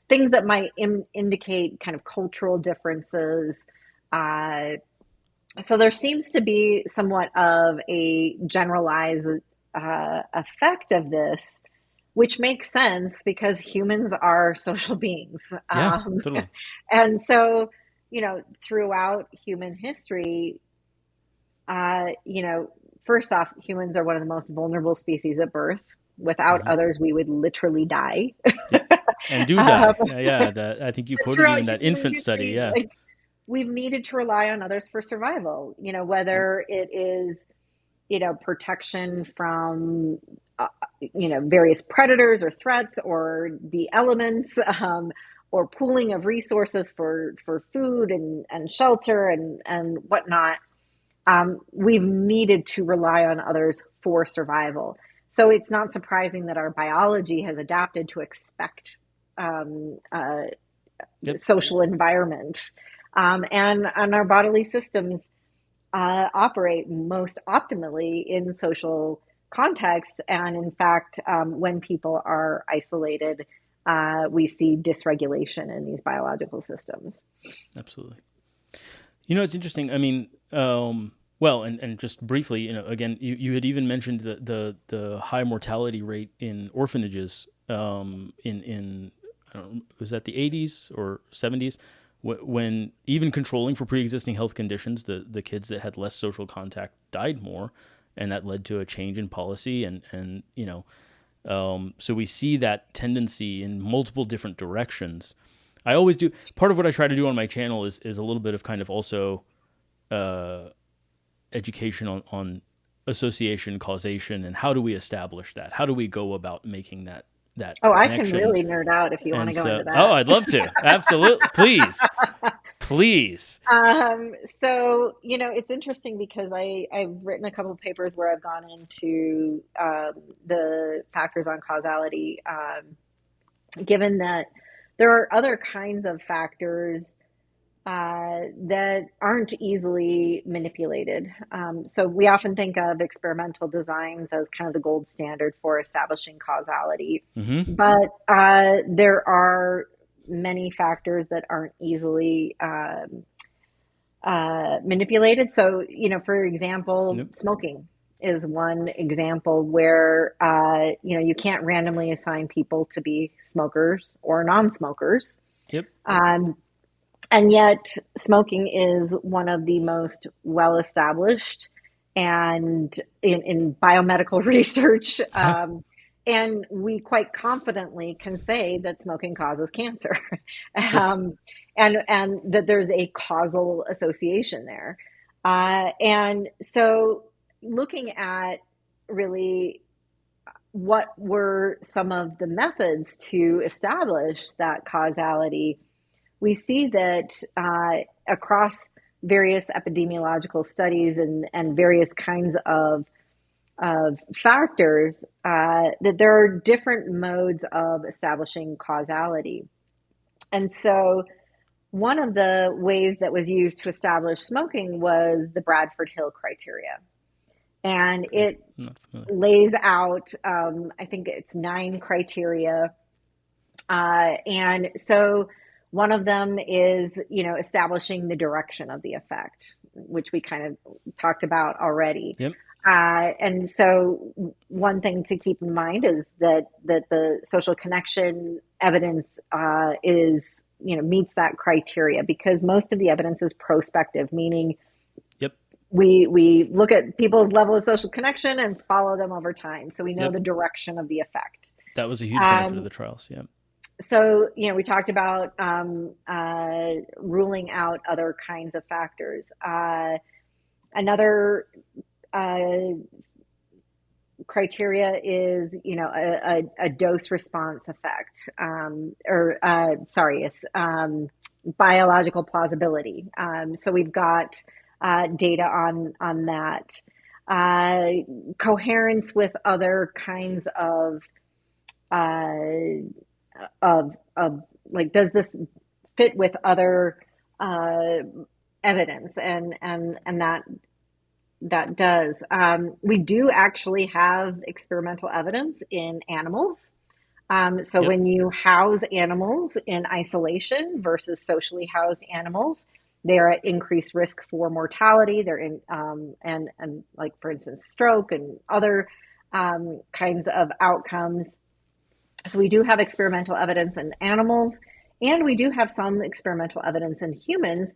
things that might indicate kind of cultural differences. Uh, so there seems to be somewhat of a generalized effect of this, which makes sense because humans are social beings. Yeah, totally. And so, throughout human history, first off, humans are one of the most vulnerable species at birth. Without Hmm. others, we would literally die. Yep. And do um, die. Yeah, yeah. That I think you quoted Throughout even that human infant study. history, Yeah. like we've needed to rely on others for survival. Yep. Whether it is protection from various predators or threats or the elements, or pooling of resources for food and shelter and whatnot. We've needed to rely on others for survival. So it's not surprising that our biology has adapted to expect um, uh, Yep. social environment, and our bodily systems operate most optimally in social contexts. And in fact, when people are isolated, we see dysregulation in these biological systems. Absolutely. It's interesting. I mean, well, and just briefly, again, you had even mentioned the high mortality rate in orphanages, in I don't know, was that the 80s or 70s, when even controlling for pre-existing health conditions, the kids that had less social contact died more, and that led to a change in policy, so we see that tendency in multiple different directions. I always do. Part of what I try to do on my channel is a little bit of kind of also uh, education on association, causation, and how do we establish that? How do we go about making that that Oh, I can connection. really nerd out if you want And to go so, into oh, that. I'd love to. Absolutely. Please. Please. So, it's interesting because I've written a couple of papers where I've gone into the factors on causality, given that there are other kinds of factors that aren't easily manipulated. So we often think of experimental designs as kind of the gold standard for establishing causality, Mm-hmm. but there are many factors that aren't easily manipulated. So, for example, Yep. smoking is one example where, you can't randomly assign people to be smokers or non-smokers. Yep. Um, and yet, smoking is one of the most well established and in biomedical research. And we quite confidently can say that smoking causes cancer, Sure. um, and that there's a causal association there. And so, looking at really what were some of the methods to establish that causality, we see that across various epidemiological studies and various kinds of factors, that there are different modes of establishing causality. And so, one of the ways that was used to establish smoking was the Bradford Hill criteria. And Okay. it I'm not familiar. lays out, I think it's 9 criteria. And so one of them is, establishing the direction of the effect, which we kind of talked about already. Yep. And so one thing to keep in mind is that the social connection evidence is, meets that criteria, because most of the evidence is prospective, meaning Yep. we look at people's level of social connection and follow them over time. So we know Yep. the direction of the effect. That was a huge benefit of Um, the trials. Yeah. so, we talked about ruling out other kinds of factors. Another uh, criteria is, a dose response effect, or sorry, it's biological plausibility. So we've got data on that. Coherence with other kinds uh, of like, does this fit with other uh, evidence, and that does. We do actually have experimental evidence in animals. So Yep. when you house animals in isolation versus socially housed animals, they're at increased risk for mortality. They're in and like, for instance, stroke and other kinds of outcomes. So we do have experimental evidence in animals, and we do have some experimental evidence in humans,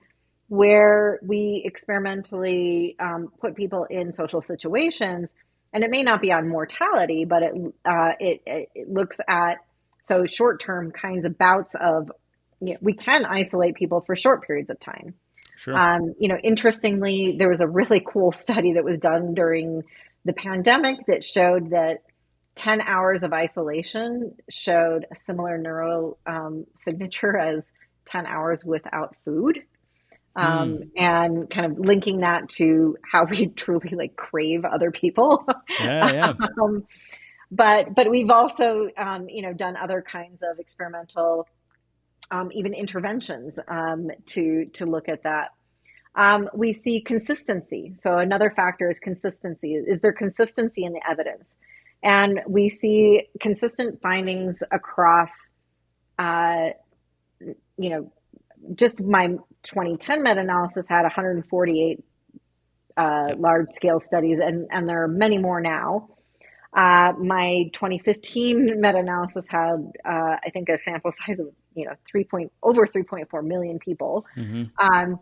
where we experimentally put people in social situations, and it may not be on mortality, but it looks at, so short term kinds of bouts of, we can isolate people for short periods of time. Sure. Interestingly, there was a really cool study that was done during the pandemic that showed that 10 hours of isolation showed a similar neuro signature as 10 hours without food. Hmm. And kind of linking that to how we truly like crave other people. Yeah. Yeah. um, but we've also, done other kinds of experimental, even interventions, to look at that. We see consistency. So another factor is consistency. Is there consistency in the evidence? And we see consistent findings across, uh, you know, just my 2010 meta-analysis had 148 Yep. large scale studies, and there are many more now. My 2015 meta-analysis had, I think, a sample size of, over 3.4 million people. Mm-hmm. Um,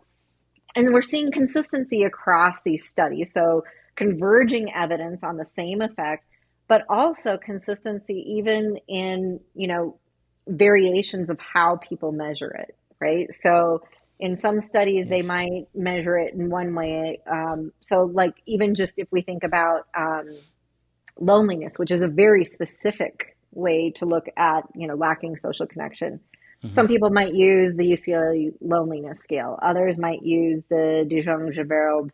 and we're seeing consistency across these studies. So converging evidence on the same effect, but also consistency even in, variations of how people measure it, right? So in some studies, they Yes. might measure it in one way. So like, even just if we think about loneliness, which is a very specific way to look at, lacking social connection. Hmm. Some people might use the UCLA loneliness scale. Others might use the Dijon-Geverld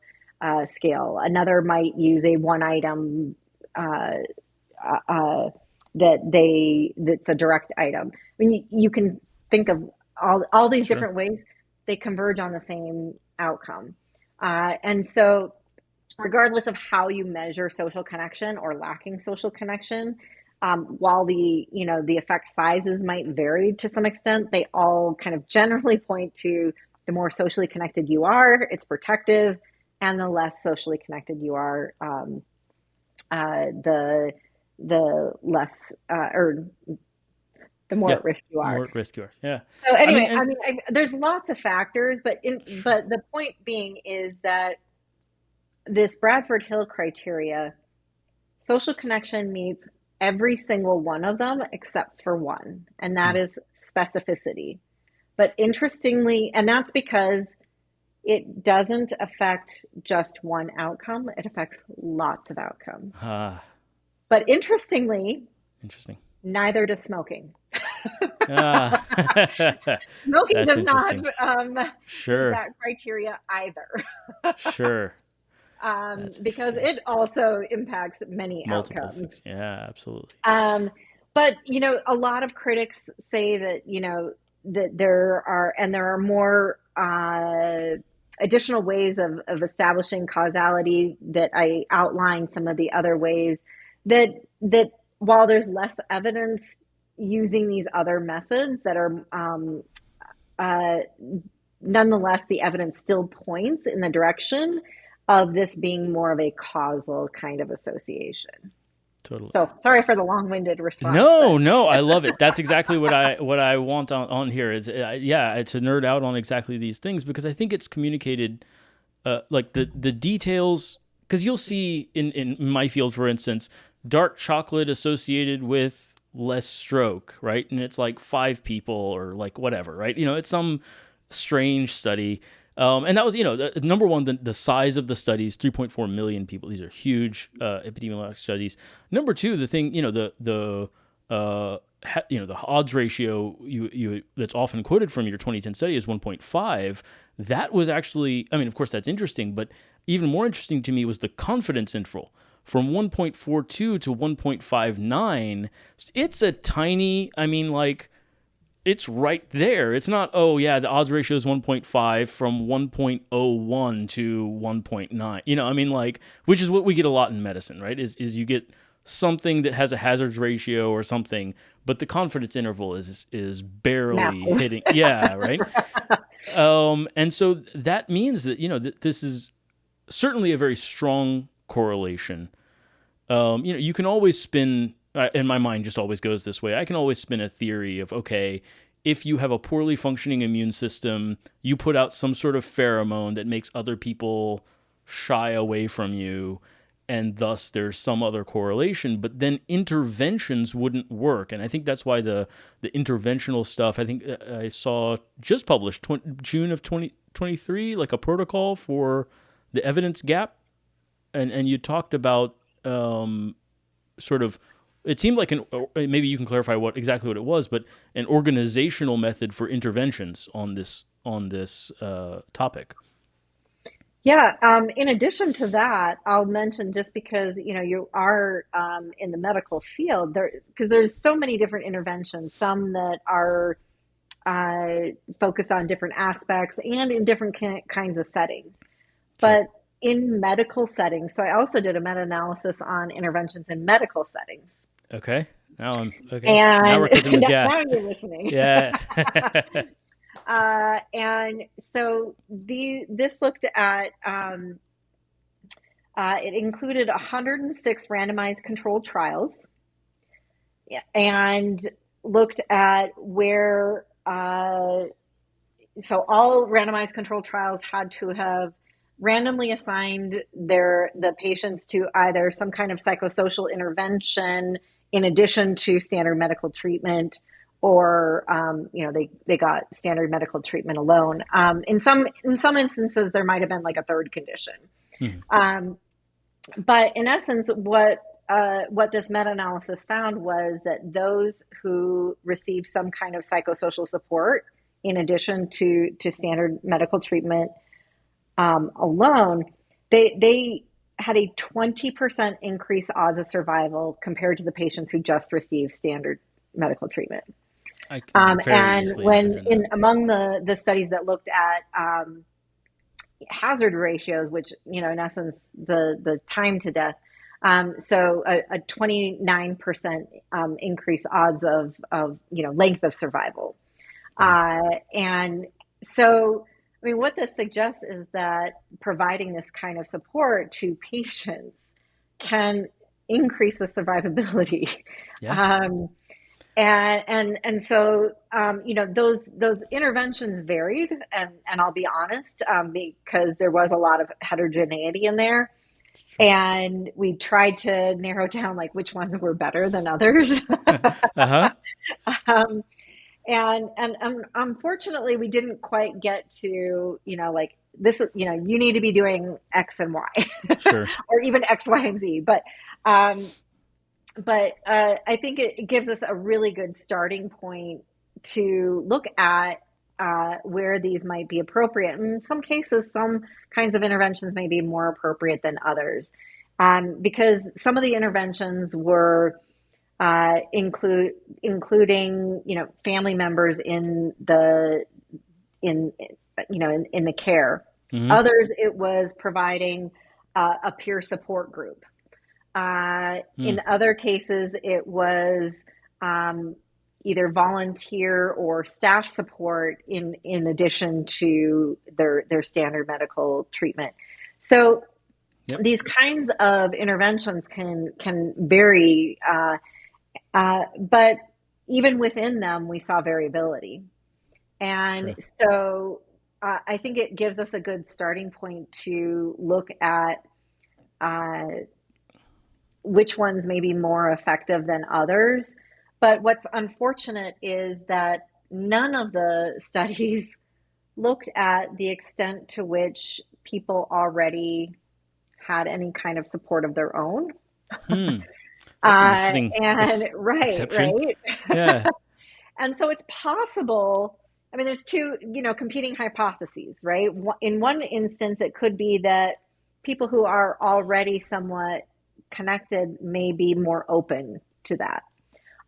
scale. Another might use a one item uh, uh, that's a direct item. I mean, you can think of all these Sure. different ways they converge on the same outcome. And so, regardless of how you measure social connection or lacking social connection, while the effect sizes might vary to some extent, they all kind of generally point to the more socially connected you are, it's protective, and the less socially connected you are, the less or the more Yeah. at risk you are. More at risk you are. Yeah. So I mean, anyway, and there's lots of factors, but the point being is that this Bradford Hill criteria, social connection meets every single one of them except for one, and that is specificity. But interestingly, and that's because it doesn't affect just one outcome, it affects lots of outcomes. ah, But interestingly, interesting. neither does smoking. Ah, Smoking that's does not interesting. meet Sure. that criteria either, Sure. That's because interesting. it also impacts many Multiple things. outcomes. Yeah, absolutely. Um, but a lot of critics say that that there are more additional ways of establishing causality that I outline some of the other ways that while there's less evidence using these other methods that are uh, nonetheless the evidence still points in the direction of this being more of a causal kind of association. Totally. So sorry for the long-winded response, No, but no, I love it. That's exactly what I want on here is yeah, to nerd out on exactly these things because I think it's communicated like the details because you'll see in my field for instance dark chocolate associated with less stroke, right? And it's like 5 people or like whatever, right? It's some strange study. And that was, the, number one, the size of the studies, 3.4 million people. These are huge epidemiologic studies. Number two, the thing, the odds ratio you that's often quoted from your 2010 study is 1.5. That was actually, I mean, of course, that's interesting, but even more interesting to me was the confidence interval from 1.42 to 1.59. It's a tiny, I mean, like it's right there. It's not, oh yeah, the odds ratio is 1.5 from 1.01 to 1.9. I mean, like, which is what we get a lot in medicine, right? Is you get something that has a hazard ratio or something, but the confidence interval is barely massive. hitting. Yeah, right. And so that means that that this is certainly a very strong correlation. You can always spin, and my mind just always goes this way. I can always spin a theory of, okay, if you have a poorly functioning immune system, you put out some sort of pheromone that makes other people shy away from you, and thus there's some other correlation. But then interventions wouldn't work, and I think that's why the interventional stuff. I think I saw just published June of 2023, like a protocol for the evidence gap, and you talked about sort of it seemed like maybe you can clarify exactly what it was, but an organizational method for interventions on this topic. Yeah. In addition to that, I'll mention just because you are in the medical field there, because there's so many different interventions. Some that are focused on different aspects and in different kinds of settings. Sure. But in medical settings, so I also did a meta-analysis on interventions in medical settings. Okay. Now I'm okay. Now And we're cooking with now gas. you're listening. Yeah. And so this looked at it included 106 randomized controlled trials and looked at where so all randomized controlled trials had to have randomly assigned the patients to either some kind of psychosocial intervention in addition to standard medical treatment, or they got standard medical treatment alone. In some instances, there might have been like a third condition. Mhm. But in essence, what what this meta-analysis found was that those who received some kind of psychosocial support in addition to standard medical treatment alone, they had a 20% increase odds of survival compared to the patients who just received standard medical treatment. I can very And easily when imagine that. among the studies that looked at hazard ratios, which, in essence, the time to death, so a 29% increase odds of length of survival. Wow. And so, I mean, what this suggests is that providing this kind of support to patients can increase the survivability. Yeah. Um, and so, those interventions varied, and I'll be honest, because there was a lot of heterogeneity in there, and we tried to narrow down like which ones were better than others. Uh-huh. um, and unfortunately, we didn't quite get to, like this, you need to be doing X and Y, Sure. or even X, Y, and Z. But I think it gives us a really good starting point to look at where these might be appropriate. In some cases, some kinds of interventions may be more appropriate than others, because some of the interventions were including family members in the in the care. Mm-hmm. Others, it was providing a peer support group. Mm. In other cases, it was either volunteer or staff support in addition to their standard medical treatment. So Yep. these kinds of interventions can vary, but even within them, we saw variability. And Sure. so I think it gives us a good starting point to look at which ones may be more effective than others. But what's unfortunate is that none of the studies looked at the extent to which people already had any kind of support of their own. Hmm. That's an interesting And right, exception. right. Yeah. And so it's possible. I mean, there's two, competing hypotheses, right? In one instance, it could be that people who are already somewhat connected may be more open to that.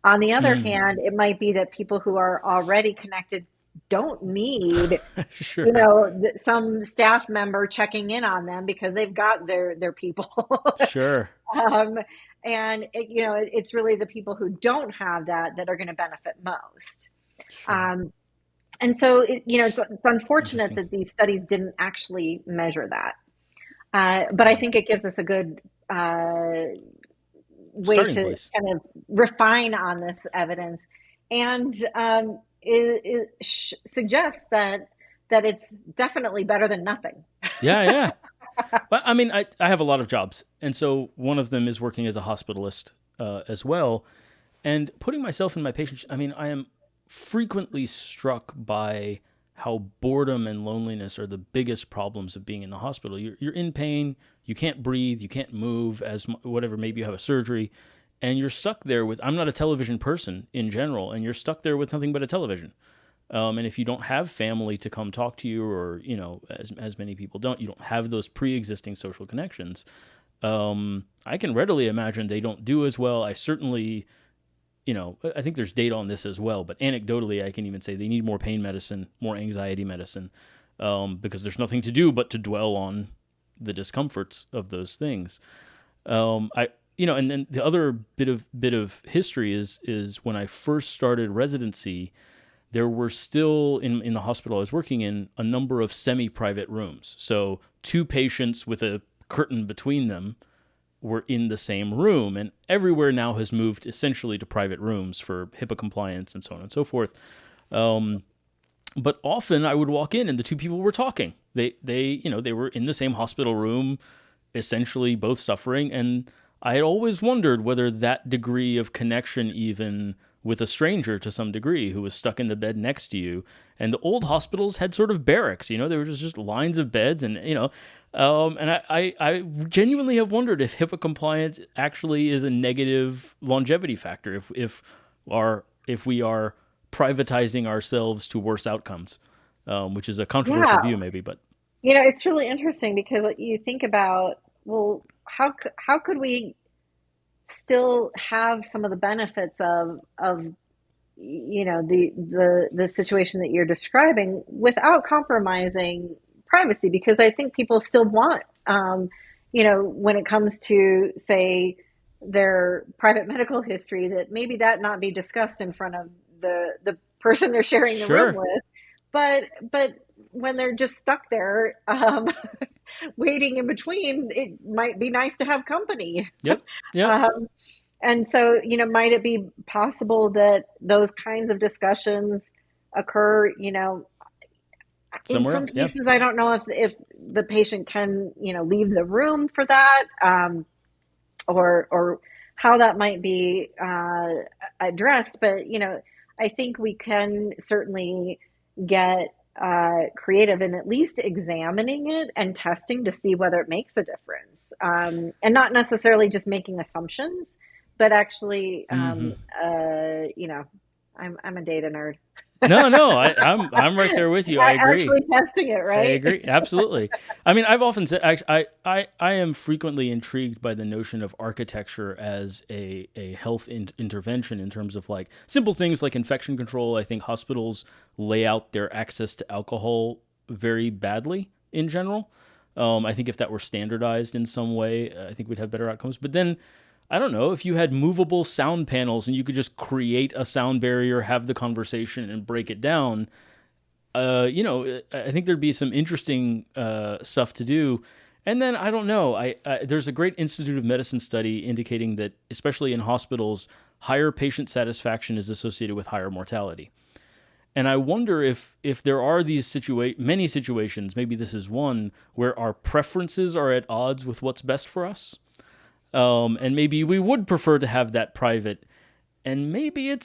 On the other Mm. hand, it might be that people who are already connected don't need, Sure. some staff member checking in on them because they've got their people. Sure. um, and it's really the people who don't have that are going to benefit most. Sure. Um, and so it's unfortunate Interesting. that these studies didn't actually measure that. But I think it gives us a good way Starting to place. kind of refine on this evidence, and suggests that it's definitely better than nothing. Yeah, yeah. But I mean, I have a lot of jobs, and so one of them is working as a hospitalist as well. And putting myself in my patient's, I mean, I am frequently struck by how boredom and loneliness are the biggest problems of being in the hospital. You're in pain, you can't breathe, you can't move, whatever, maybe you have a surgery, and you're stuck there with. I'm not a television person in general, and you're stuck there with nothing but a television. And if you don't have family to come talk to you, or as many people don't, you don't have those pre-existing social connections. I can readily imagine they don't do as well. I certainly, I think there's data on this as well, but anecdotally, I can even say they need more pain medicine, more anxiety medicine, because there's nothing to do but to dwell on the discomforts of those things. And then the other bit of history is when I first started residency, there were still in the hospital I was working in a number of semi-private rooms. So two patients with a curtain between them were in the same room, and everywhere now has moved essentially to private rooms for HIPAA compliance and so on and so forth. But often I would walk in and the two people were talking. They were in the same hospital room, essentially both suffering, and I had always wondered whether that degree of connection, even with a stranger to some degree who was stuck in the bed next to you. And the old hospitals had sort of barracks, there were just lines of beds, and And I genuinely have wondered if HIPAA compliance actually is a negative longevity factor. If we are privatizing ourselves to worse outcomes, which is a controversial Yeah, view, maybe, but it's really interesting because you think about, well, how could we still have some of the benefits of the situation that you're describing without compromising privacy? Because I think people still want, when it comes to, say, their private medical history, that maybe that not be discussed in front of the person they're sharing the room sure, with. But when they're just stuck there, waiting in between, it might be nice to have company. yep, yep, um, and so, might it be possible that those kinds of discussions occur, in somewhere some else, yeah, cases? I don't know if the patient can, leave the room for that, or how that might be addressed. But, I think we can certainly get creative in at least examining it and testing to see whether it makes a difference, and not necessarily just making assumptions, but actually, hmm I'm a data nerd. no, no, I'm right there with you. I agree. Actually testing it, I right? agree. Absolutely. I mean, I've often said I am frequently intrigued by the notion of architecture as a health intervention in terms of like simple things like infection control. I think hospitals lay out their access to alcohol very badly in general. I think if that were standardized in some way, I think we'd have better outcomes. But then I don't know if you had movable sound panels and you could just create a sound barrier, have the conversation, and break it down. I think there'd be some interesting stuff to do. And then I don't know. There's a great Institute of Medicine study indicating that, especially in hospitals, higher patient satisfaction is associated with higher mortality. And I wonder if there are many situations, maybe this is one, where our preferences are at odds with what's best for us. And maybe we would prefer to have that private, and maybe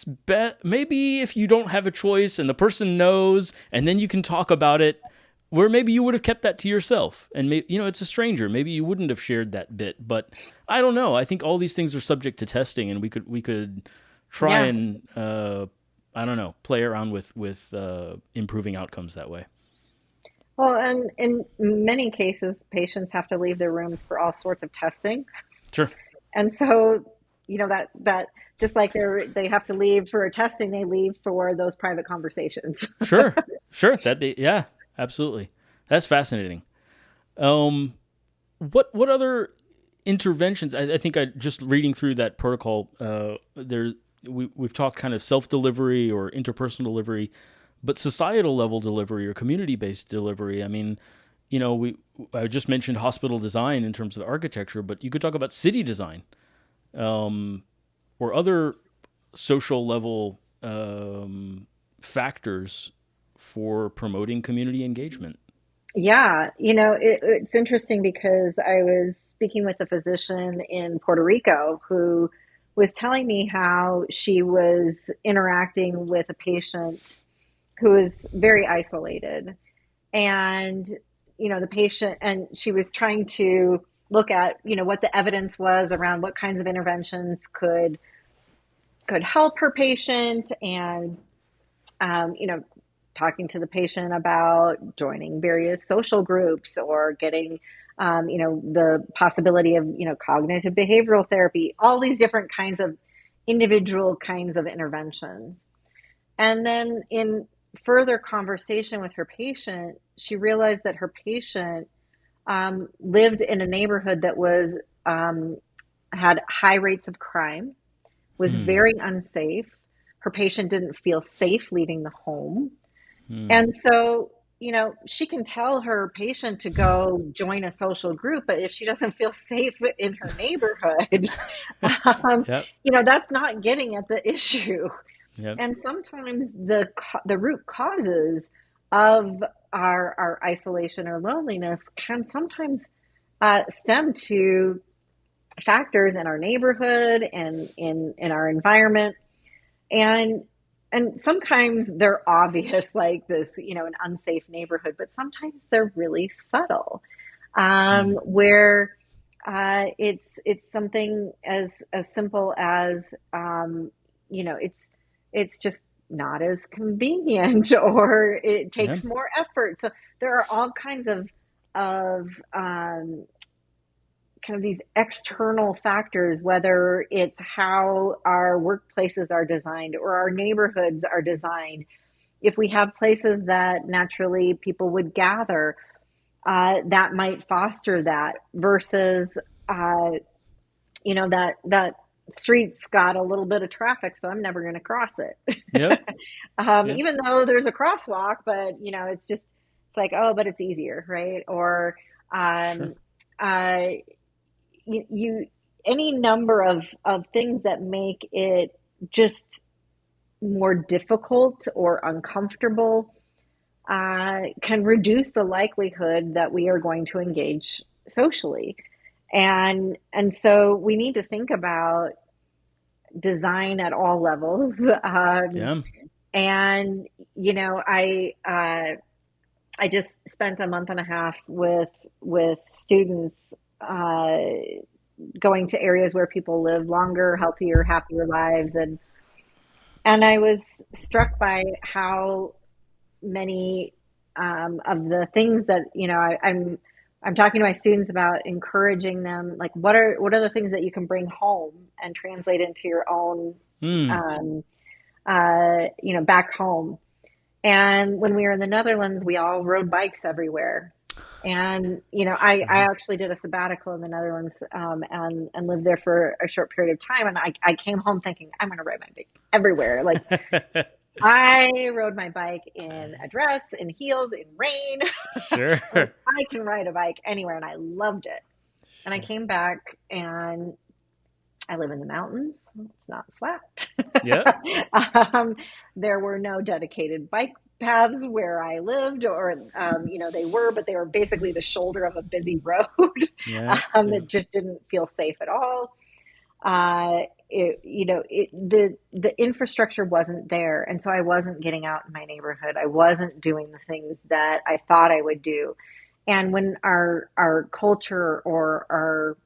maybe if you don't have a choice and the person knows and then you can talk about it, where maybe you would have kept that to yourself, and it's a stranger, maybe you wouldn't have shared that bit. But I don't know. I think all these things are subject to testing, and we could try Yeah. and I don't know, play around with improving outcomes that way. Well, and in many cases, patients have to leave their rooms for all sorts of testing. Sure, And so, that just like they have to leave for a testing, they leave for those private conversations. sure, sure, yeah, absolutely. That's fascinating. um what other interventions? I think I just reading through that protocol. We've talked kind of self delivery or interpersonal delivery, but societal level delivery or community based delivery. I mean, we I just mentioned hospital design in terms of the architecture, but you could talk about city design, or other social level factors for promoting community engagement. Yeah, it's interesting because I was speaking with a physician in Puerto Rico who was telling me how she was interacting with a patient who was very isolated. And, the patient, and she was trying to look at, what the evidence was around what kinds of interventions could help her patient. And, talking to the patient about joining various social groups or getting, the possibility of, cognitive behavioral therapy, all these different kinds of individual kinds of interventions. And then in further conversation with her patient, she realized that her patient lived in a neighborhood that had high rates of crime, was Hmm. very unsafe. Her patient didn't feel safe leaving the home. Hmm. And so, she can tell her patient to go join a social group, but if she doesn't feel safe in her neighborhood, um, Yep. that's not getting at the issue. Yep. And sometimes the root causes of our isolation or loneliness can sometimes stem to factors in our neighborhood and in our environment. And sometimes they're obvious, like this, an unsafe neighborhood, but sometimes they're really subtle. Mm. where it's something as simple as it's just not as convenient or it Yeah. takes more effort. So there are all kinds of kind of these external factors, whether it's how our workplaces are designed or our neighborhoods are designed. If we have places that naturally people would gather, that might foster that versus, uh, that street's got a little bit of traffic, so I'm never going to cross it. Yep. Yep. Even though there's a crosswalk, but it's like, oh, but it's easier, right? Or Sure. um, uh, you any number of things that make it just more difficult or uncomfortable can reduce the likelihood that we are going to engage socially. And so we need to think about design at all levels. Yeah. And I just spent a month and a half with students uh, going to areas where people live longer, healthier, happier lives, and I was struck by how many of the things that I'm talking to my students about, encouraging them, like what are the things that you can bring home and translate into your own Mm. um, back home. And when we were in the Netherlands, we all rode bikes everywhere. And I Yeah. actually did a sabbatical in the Netherlands, and lived there for a short period of time. And I came home thinking I'm going to ride my bike everywhere. Like I rode my bike in a dress, in heels, in rain. Sure. Like I can ride a bike anywhere, and I loved it. And I Sure. came back, and I live in the mountains. It's not flat. Yep. um, there were no dedicated bike paths where I lived, or they were, but they were basically the shoulder of a busy road. Yeah. Yeah. That just didn't feel safe at all. The infrastructure wasn't there, and so I wasn't getting out in my neighborhood. I wasn't doing the things that I thought I would do. And when our culture or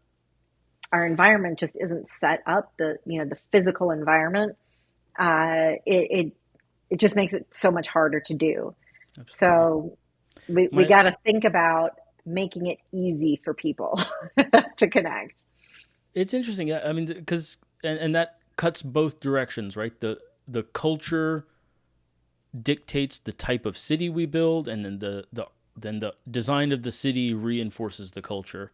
our environment just isn't set up, the physical environment, it it just makes it so much harder to do. Absolutely. So we My got to think about making it easy for people to connect. It's interesting. I mean, because and that cuts both directions, right? The culture dictates the type of city we build, and then the design of the city reinforces the culture.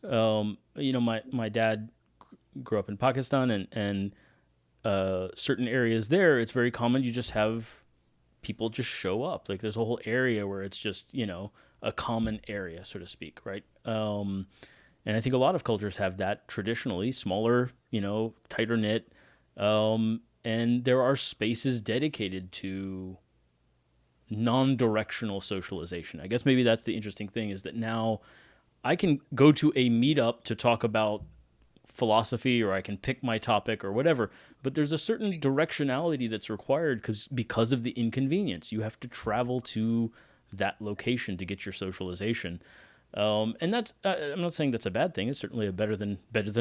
My dad grew up in Pakistan, and certain areas there, it's very common. You just have people just show up. Like there's a whole area where it's just a common area, so to speak, right? And I think a lot of cultures have that traditionally, smaller, tighter knit. And there are spaces dedicated to non directional socialization. I guess maybe that's the interesting thing is that now I can go to a meetup to talk about philosophy or I can pick my topic or whatever, but there's a certain directionality that's required because of the inconvenience. You have to travel to that location to get your socialization. And that's I'm not saying that's a bad thing. It's certainly a better than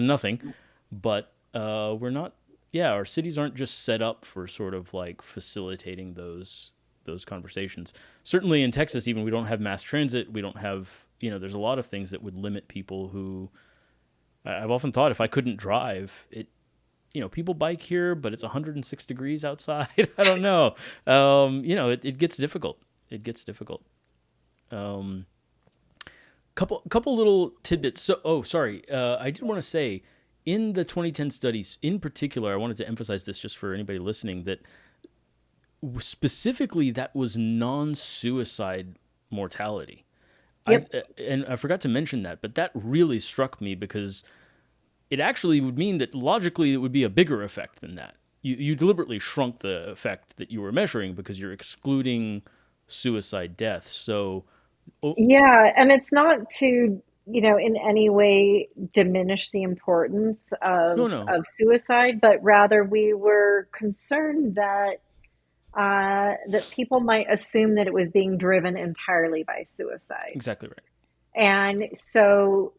nothing, but we're not. Yeah, our cities aren't just set up for sort of like facilitating those conversations. Certainly in Texas, even we don't have mass transit. We don't have There's a lot of things that would limit people who. I've often thought if I couldn't drive, people bike here, but it's 106 degrees outside. I don't know. It gets difficult. It gets difficult. Um, couple little tidbits. So, oh, sorry. I did want to say, in the 2010 studies, in particular, I wanted to emphasize this just for anybody listening that specifically that was non-suicide mortality. I Yep. and I forgot to mention that, but that really struck me because it actually would mean that logically it would be a bigger effect than that. You deliberately shrunk the effect that you were measuring because you're excluding suicide deaths. So, oh, Yeah, and it's not to, in any way diminish the importance no, of no, of suicide, but rather we were concerned that people might assume that it was being driven entirely by suicide. exactly right. And so,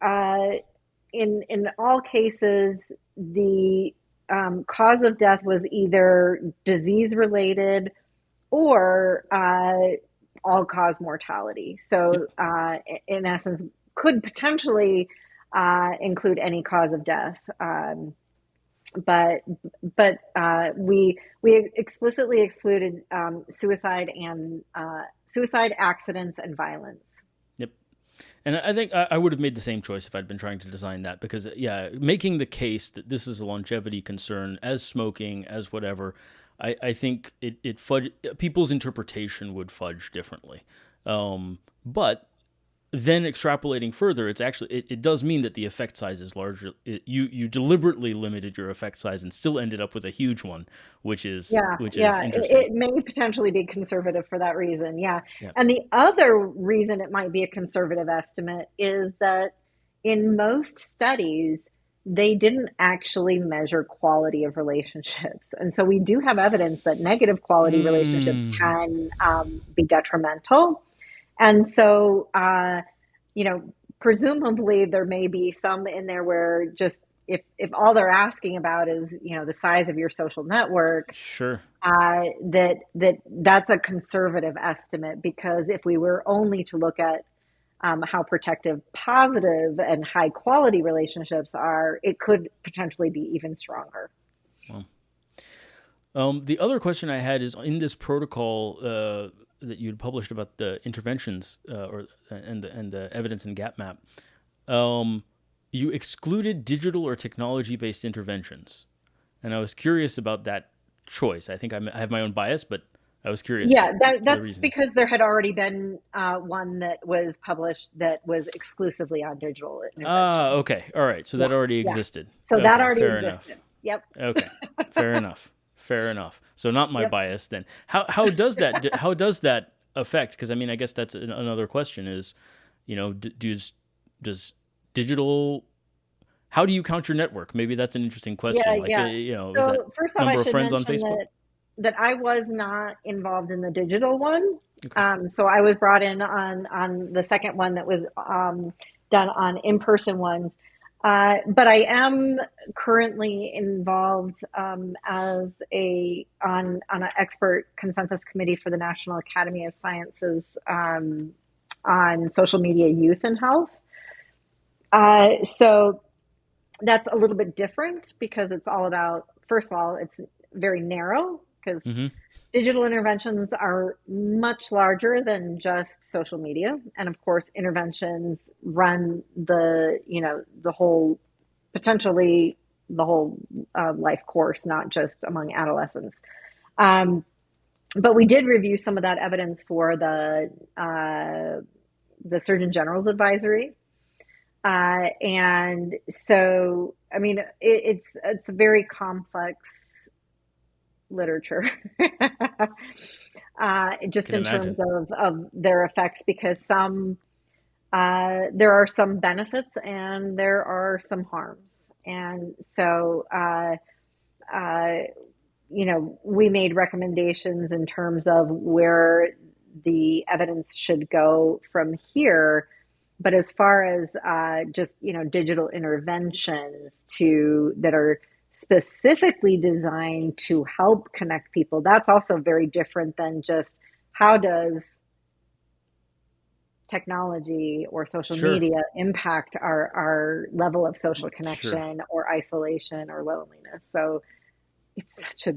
in all cases, the cause of death was either disease related or all cause mortality. Yep. So, in essence, could potentially include any cause of death. But we explicitly excluded suicide, accidents, and violence. Yep. And I think I would have made the same choice if I'd been trying to design that because, yeah, making the case that this is a longevity concern as smoking, as whatever, I think it fudge people's interpretation would fudge differently. But then extrapolating further, it's actually it does mean that the effect size is larger. You deliberately limited your effect size and still ended up with a huge one, Yeah, which is yeah, interesting. it may potentially be conservative for that reason. Yeah. Yeah. And the other reason it might be a conservative estimate is that in most studies, they didn't actually measure quality of relationships. And so we do have evidence that negative quality relationships Mm, can be detrimental. And so, you know, presumably there may be some in there where just if all they're asking about is, the size of your social network, sure. that's a conservative estimate, because if we were only to look at how protective positive and high quality relationships are, it could potentially be even stronger. Well, the other question I had is in this protocol that you'd published about the interventions and the evidence and gap map. Um, you excluded digital or technology based interventions, and I was curious about that choice. I think I have my own bias, but I was curious Yeah, for the that's reasoning. because there had already been one that was published that was exclusively on digital Ah, intervention. okay, all right. So Yeah, that already yeah. existed. So that Okay, already fair enough. existed. Yep, Okay, fair enough. Fair enough. So not my yep. bias then. How does that affect? Because I mean, I guess that's another question. Is does digital how do you count your network? Maybe that's an interesting Yeah, question. Like, yeah. is that So first off, I number of should friends on mention Facebook? that I was not involved in the digital one. Okay. So I was brought in on the second one that was done on in-person ones. But I am currently involved as on an expert consensus committee for the National Academy of Sciences on social media, youth, and health. So that's a little bit different because it's all about, first of all, it's very narrow because Mm-hmm. digital interventions are much larger than just social media. And of course, interventions run the whole, potentially the whole life course, not just among adolescents. Um, but we did review some of that evidence for the Surgeon General's advisory. And so, I mean, it's a very complex literature, just Can in terms imagine. of their effects, because there are some benefits and there are some harms. And so, uh, we made recommendations in terms of where the evidence should go from here. But as far as just digital interventions to that are specifically designed to help connect people, that's also very different than just how does technology or social Sure. media impact our level of social Sure. connection or isolation or loneliness. So it's such a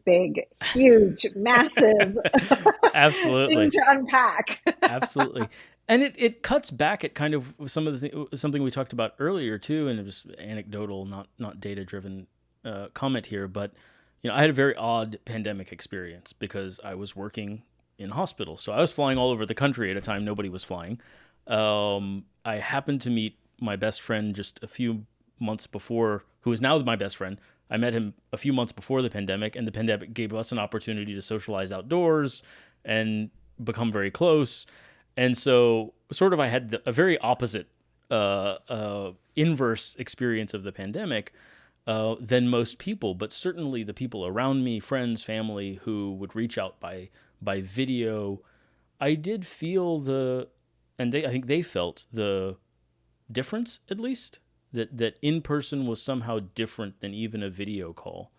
big, huge, massive thing Absolutely. to unpack. Absolutely. And it cuts back at kind of something we talked about earlier too, and it was anecdotal, not data driven comment here, but I had a very odd pandemic experience because I was working in hospital, so I was flying all over the country at a time nobody was flying. I happened to meet my best friend just a few months before, who is now my best friend. I met him a few months before the pandemic, and the pandemic gave us an opportunity to socialize outdoors and become very close. And so, sort of, I had a very opposite, inverse experience of the pandemic than most people. But certainly, the people around me, friends, family, who would reach out by video, I did feel and I think they felt the difference, at least that in person was somehow different than even a video call.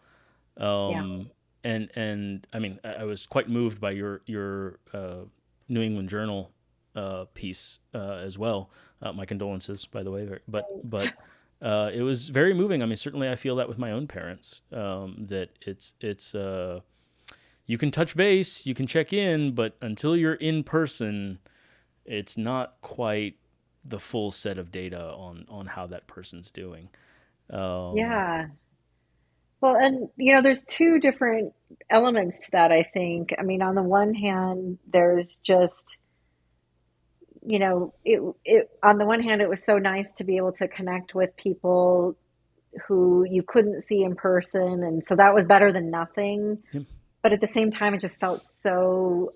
Yeah. Um, and I mean, I was quite moved by your New England Journal piece as well. My condolences, by the way. But it was very moving. I mean, certainly I feel that with my own parents. That it's you can touch base, you can check in, but until you're in person, it's not quite the full set of data on how that person's doing. Um, Yeah. Well, and there's two different elements to that, I think. I mean, on the one hand, there's just, it on the one hand, it was so nice to be able to connect with people who you couldn't see in person, and so that was better than nothing. yeah, But at the same time, it just felt so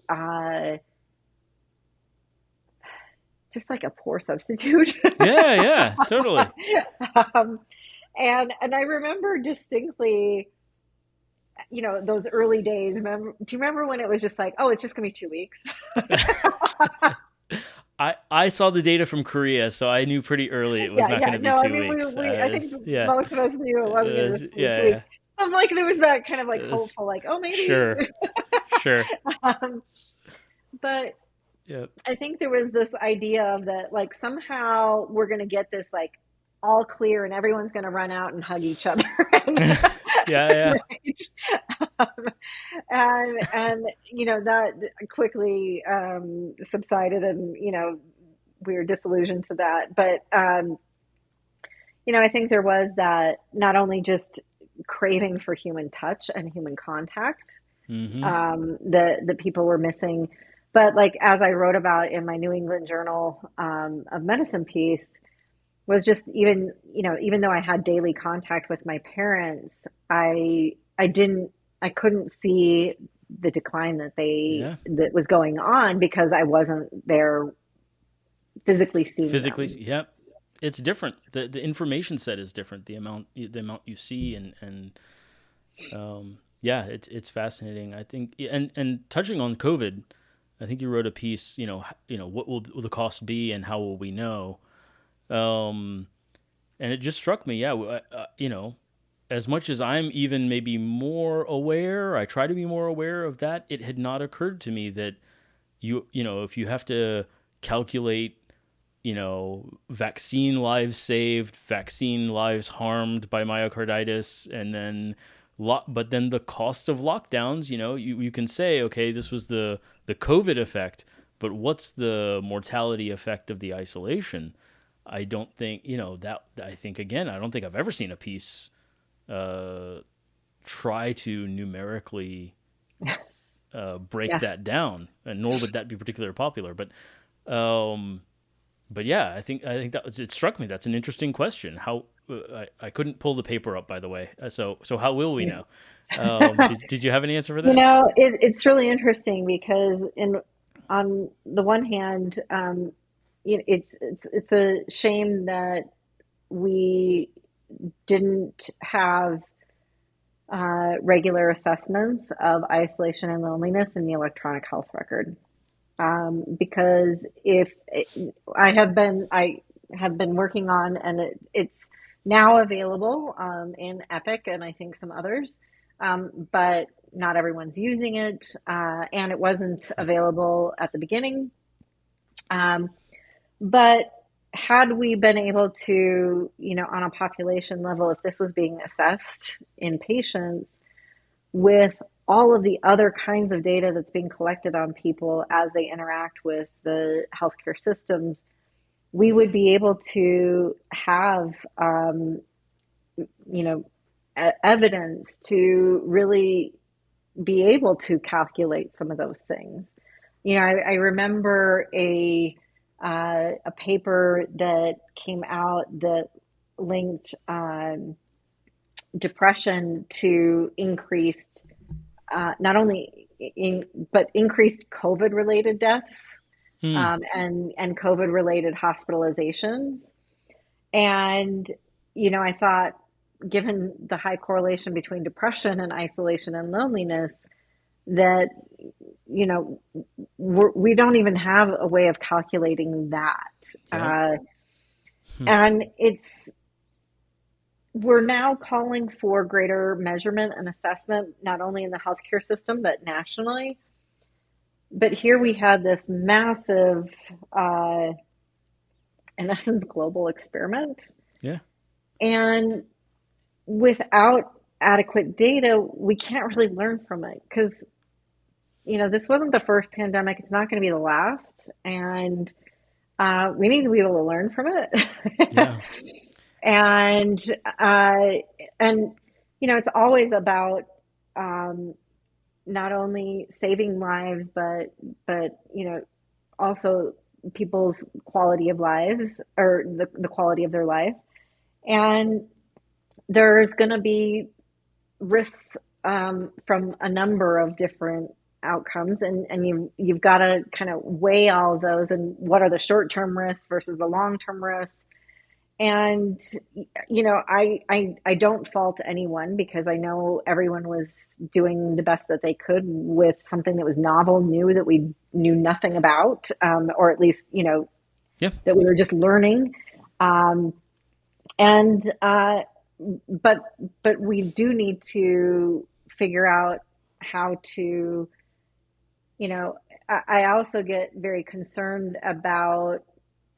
just like a poor substitute. yeah, totally. um, and I remember distinctly, those early days. Do you remember when it was just like, oh, it's just gonna be 2 weeks? I saw the data from Korea, so I knew pretty early it was Yeah, not going yeah. to be No, I two mean, weeks. I think Yeah, most of us knew it wasn't gonna just be two yeah, weeks. I'm like, there was that kind of like yeah. hopeful, like, oh, maybe. Sure, sure. um, but Yeah, I think there was this idea of that, like, somehow we're gonna get this like all clear, and everyone's gonna run out and hug each other. and, yeah, right? Um, and that quickly subsided, and we were disillusioned to that. But I think there was that, not only just craving for human touch and human contact Mm-hmm. that people were missing, but like as I wrote about in my New England Journal of Medicine piece, was just, even though I had daily contact with my parents, I couldn't see the decline Yeah. that was going on, because I wasn't there physically seeing Physically, them. yeah. It's different. The information set is different. The amount you see and yeah, it's fascinating. I think and touching on COVID, I think you wrote a piece. What will the cost be and how will we know? Um, and it just struck me. Yeah, as much as I'm even maybe more aware, I try to be more aware of that. It had not occurred to me that if you have to calculate, vaccine lives saved, vaccine lives harmed by myocarditis, and then but then the cost of lockdowns, you can say, okay, this was the COVID effect, but what's the mortality effect of the isolation? I don't think, that I think again, I don't think I've ever seen a piece uh, try to numerically break Yeah. that down, and nor would that be particularly popular. Um, but yeah, I think that it struck me. That's an interesting question. How I couldn't pull the paper up, by the way. So how will we know? Did you have an answer for that? It's really interesting because, on the one hand, it's a shame that we didn't have regular assessments of isolation and loneliness in the electronic health record. Because if I have been working on, and it's now available in Epic and I think some others, but not everyone's using it, and it wasn't available at the beginning. Um, but had we been able to, on a population level, if this was being assessed in patients with all of the other kinds of data that's being collected on people as they interact with the healthcare systems, we would be able to have, you know, evidence to really be able to calculate some of those things. I remember a paper that came out that linked depression to increased, not only but increased COVID related deaths, Hmm. and COVID related hospitalizations. And, I thought, given the high correlation between depression and isolation and loneliness, that you know, we don't even have a way of calculating that. Yep. Hmm. And we're now calling for greater measurement and assessment, not only in the healthcare system, but nationally. But here we had this massive, uh, in essence, global experiment. Yeah. And without adequate data, we can't really learn from it because, this wasn't the first pandemic. It's not going to be the last. And we need to be able to learn from it. Yeah. and, uh, and, it's always about um, not only saving lives, but also people's quality of lives or the quality of their life. And there's going to be risks from a number of different outcomes, and you've got to kind of weigh all of those and what are the short-term risks versus the long-term risks. And I don't fault anyone because I know everyone was doing the best that they could with something that was novel, new, that we knew nothing about, or at least Yeah. that we were just learning. Um, and but we do need to figure out how to, I also get very concerned about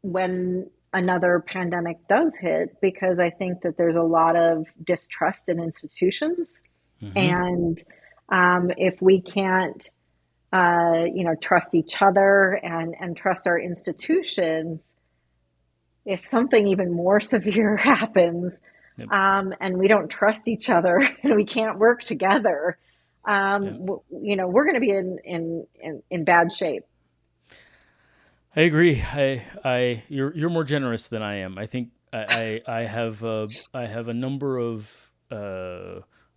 when another pandemic does hit, because I think that there's a lot of distrust in institutions. Hmm. And if we can't, trust each other and trust our institutions, if something even more severe happens, Yep. and we don't trust each other and we can't work together, Yep. we're going to be in bad shape. I agree. You're more generous than I am. I think I have a number of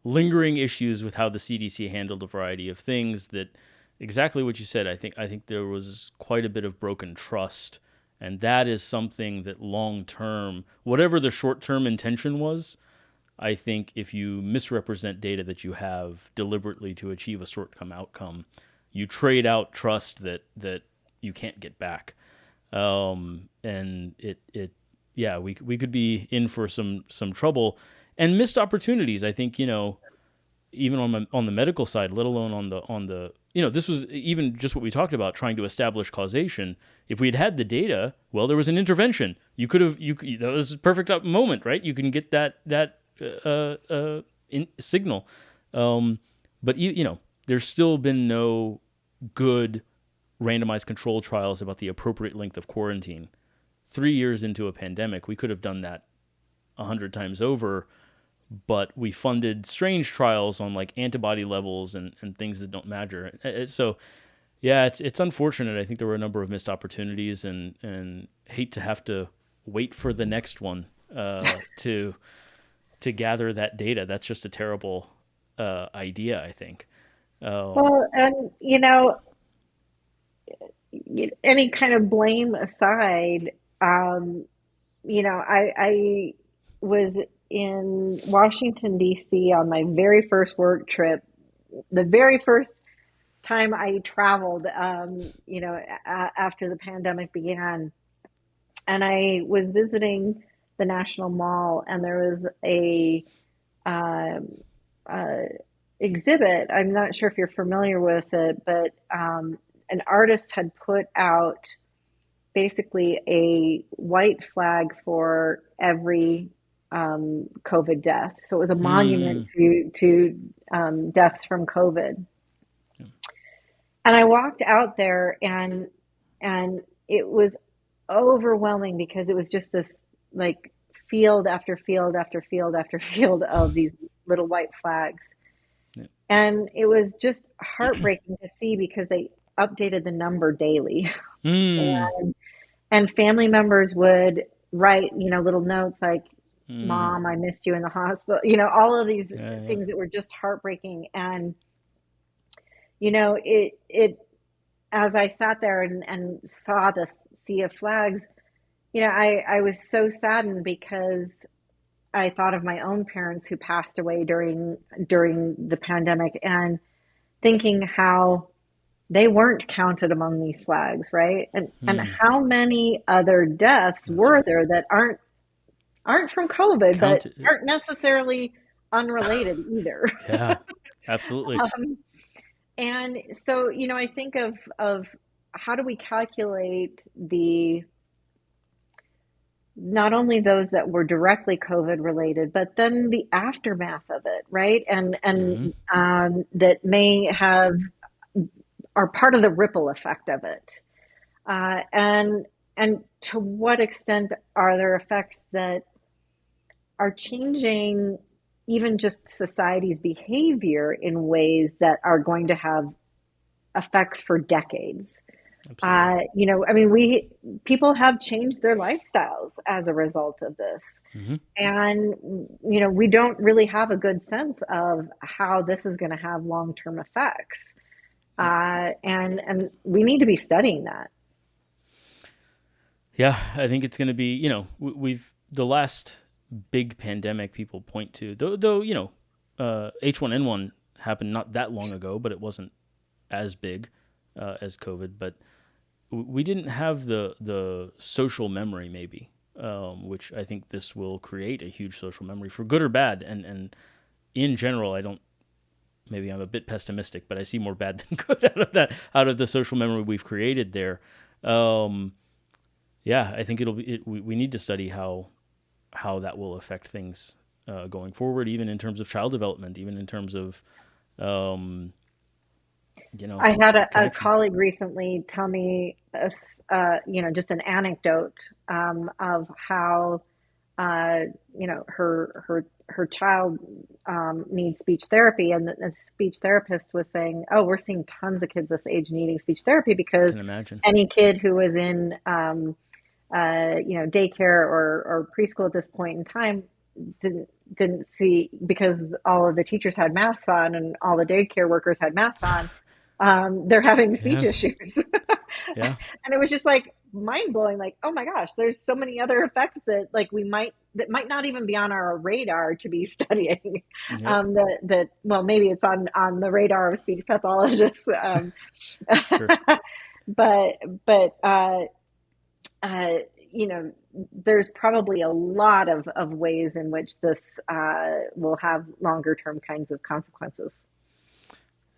lingering issues with how the CDC handled a variety of things. That exactly what you said. I think there was quite a bit of broken trust, and that is something that long term, whatever the short term intention was, I think if you misrepresent data that you have deliberately to achieve a short term outcome, you trade out trust that you can't get back. And yeah, we could be in for some trouble and missed opportunities. I think even on the medical side, let alone on the this was even just what we talked about, trying to establish causation. If we had the data, well, there was an intervention. That was a perfect moment, right? You can get that signal. Um, but there's still been no good randomized control trials about the appropriate length of quarantine. 3 years into a pandemic, we could have done that 100 times over, but we funded strange trials on like antibody levels and things that don't matter. So yeah, it's unfortunate. I think there were a number of missed opportunities, and hate to have to wait for the next one to gather that data. That's just a terrible idea, I think. Um, Well, and any kind of blame aside, I was in Washington, D.C. on my very first work trip, the very first time I traveled, after the pandemic began. And I was visiting the National Mall, and there was um, uh, exhibit. I'm not sure if you're familiar with it, but an artist had put out basically a white flag for every COVID death. So it was a mm, monument to deaths from COVID. And I walked out there, and it was overwhelming because it was just this like field after field after field after field of these little white flags. yeah. And it was just heartbreaking to see because they updated the number daily. mm, And family members would write, little notes like, mm, Mom, I missed you in the hospital, all of these yeah, yeah. things that were just heartbreaking. And, it, as I sat there and saw this sea of flags, I was so saddened because I thought of my own parents who passed away during the pandemic, and thinking how, they weren't counted among these flags, right? And Hmm. how many other deaths That's were right. there that aren't from COVID, but Counted. aren't necessarily unrelated either. Yeah, absolutely. Um, and so, I think of how do we calculate the not only those that were directly COVID related, but then the aftermath of it, right? Hmm. That may have are part of the ripple effect of it. And to what extent are there effects that are changing even just society's behavior in ways that are going to have effects for decades? Absolutely. I mean, we people have changed their lifestyles as a result of this. Hmm. And, we don't really have a good sense of how this is going to have long-term effects. And we need to be studying that. Yeah, I think it's going to be, we've the last big pandemic people point to, though H1N1 happened not that long ago, but it wasn't as big as COVID. But we didn't have the social memory, maybe, which I think this will create a huge social memory for good or bad. And in general, I don't. Maybe I'm a bit pessimistic, but I see more bad than good out of that, out of the social memory we've created there. Um, yeah, I think we need to study how that will affect things going forward, even in terms of child development, even in terms of um, you know I had a connection. colleague recently tell me, just an anecdote of how, uh, her child needs speech therapy, and the speech therapist was saying, "Oh, we're seeing tons of kids this age needing speech therapy because Can imagine. any kid who was in, daycare or preschool at this point in time didn't didn't see because all of the teachers had masks on and all the daycare workers had masks on. They're having speech Yeah, issues." yeah, And it was just like mind blowing, like, oh my gosh, there's so many other effects that that might not even be on our radar to be studying. yep, Well, maybe it's on the radar of speech pathologists. sure. But but uh, you know, there's probably a lot of ways in which this will have longer term kinds of consequences.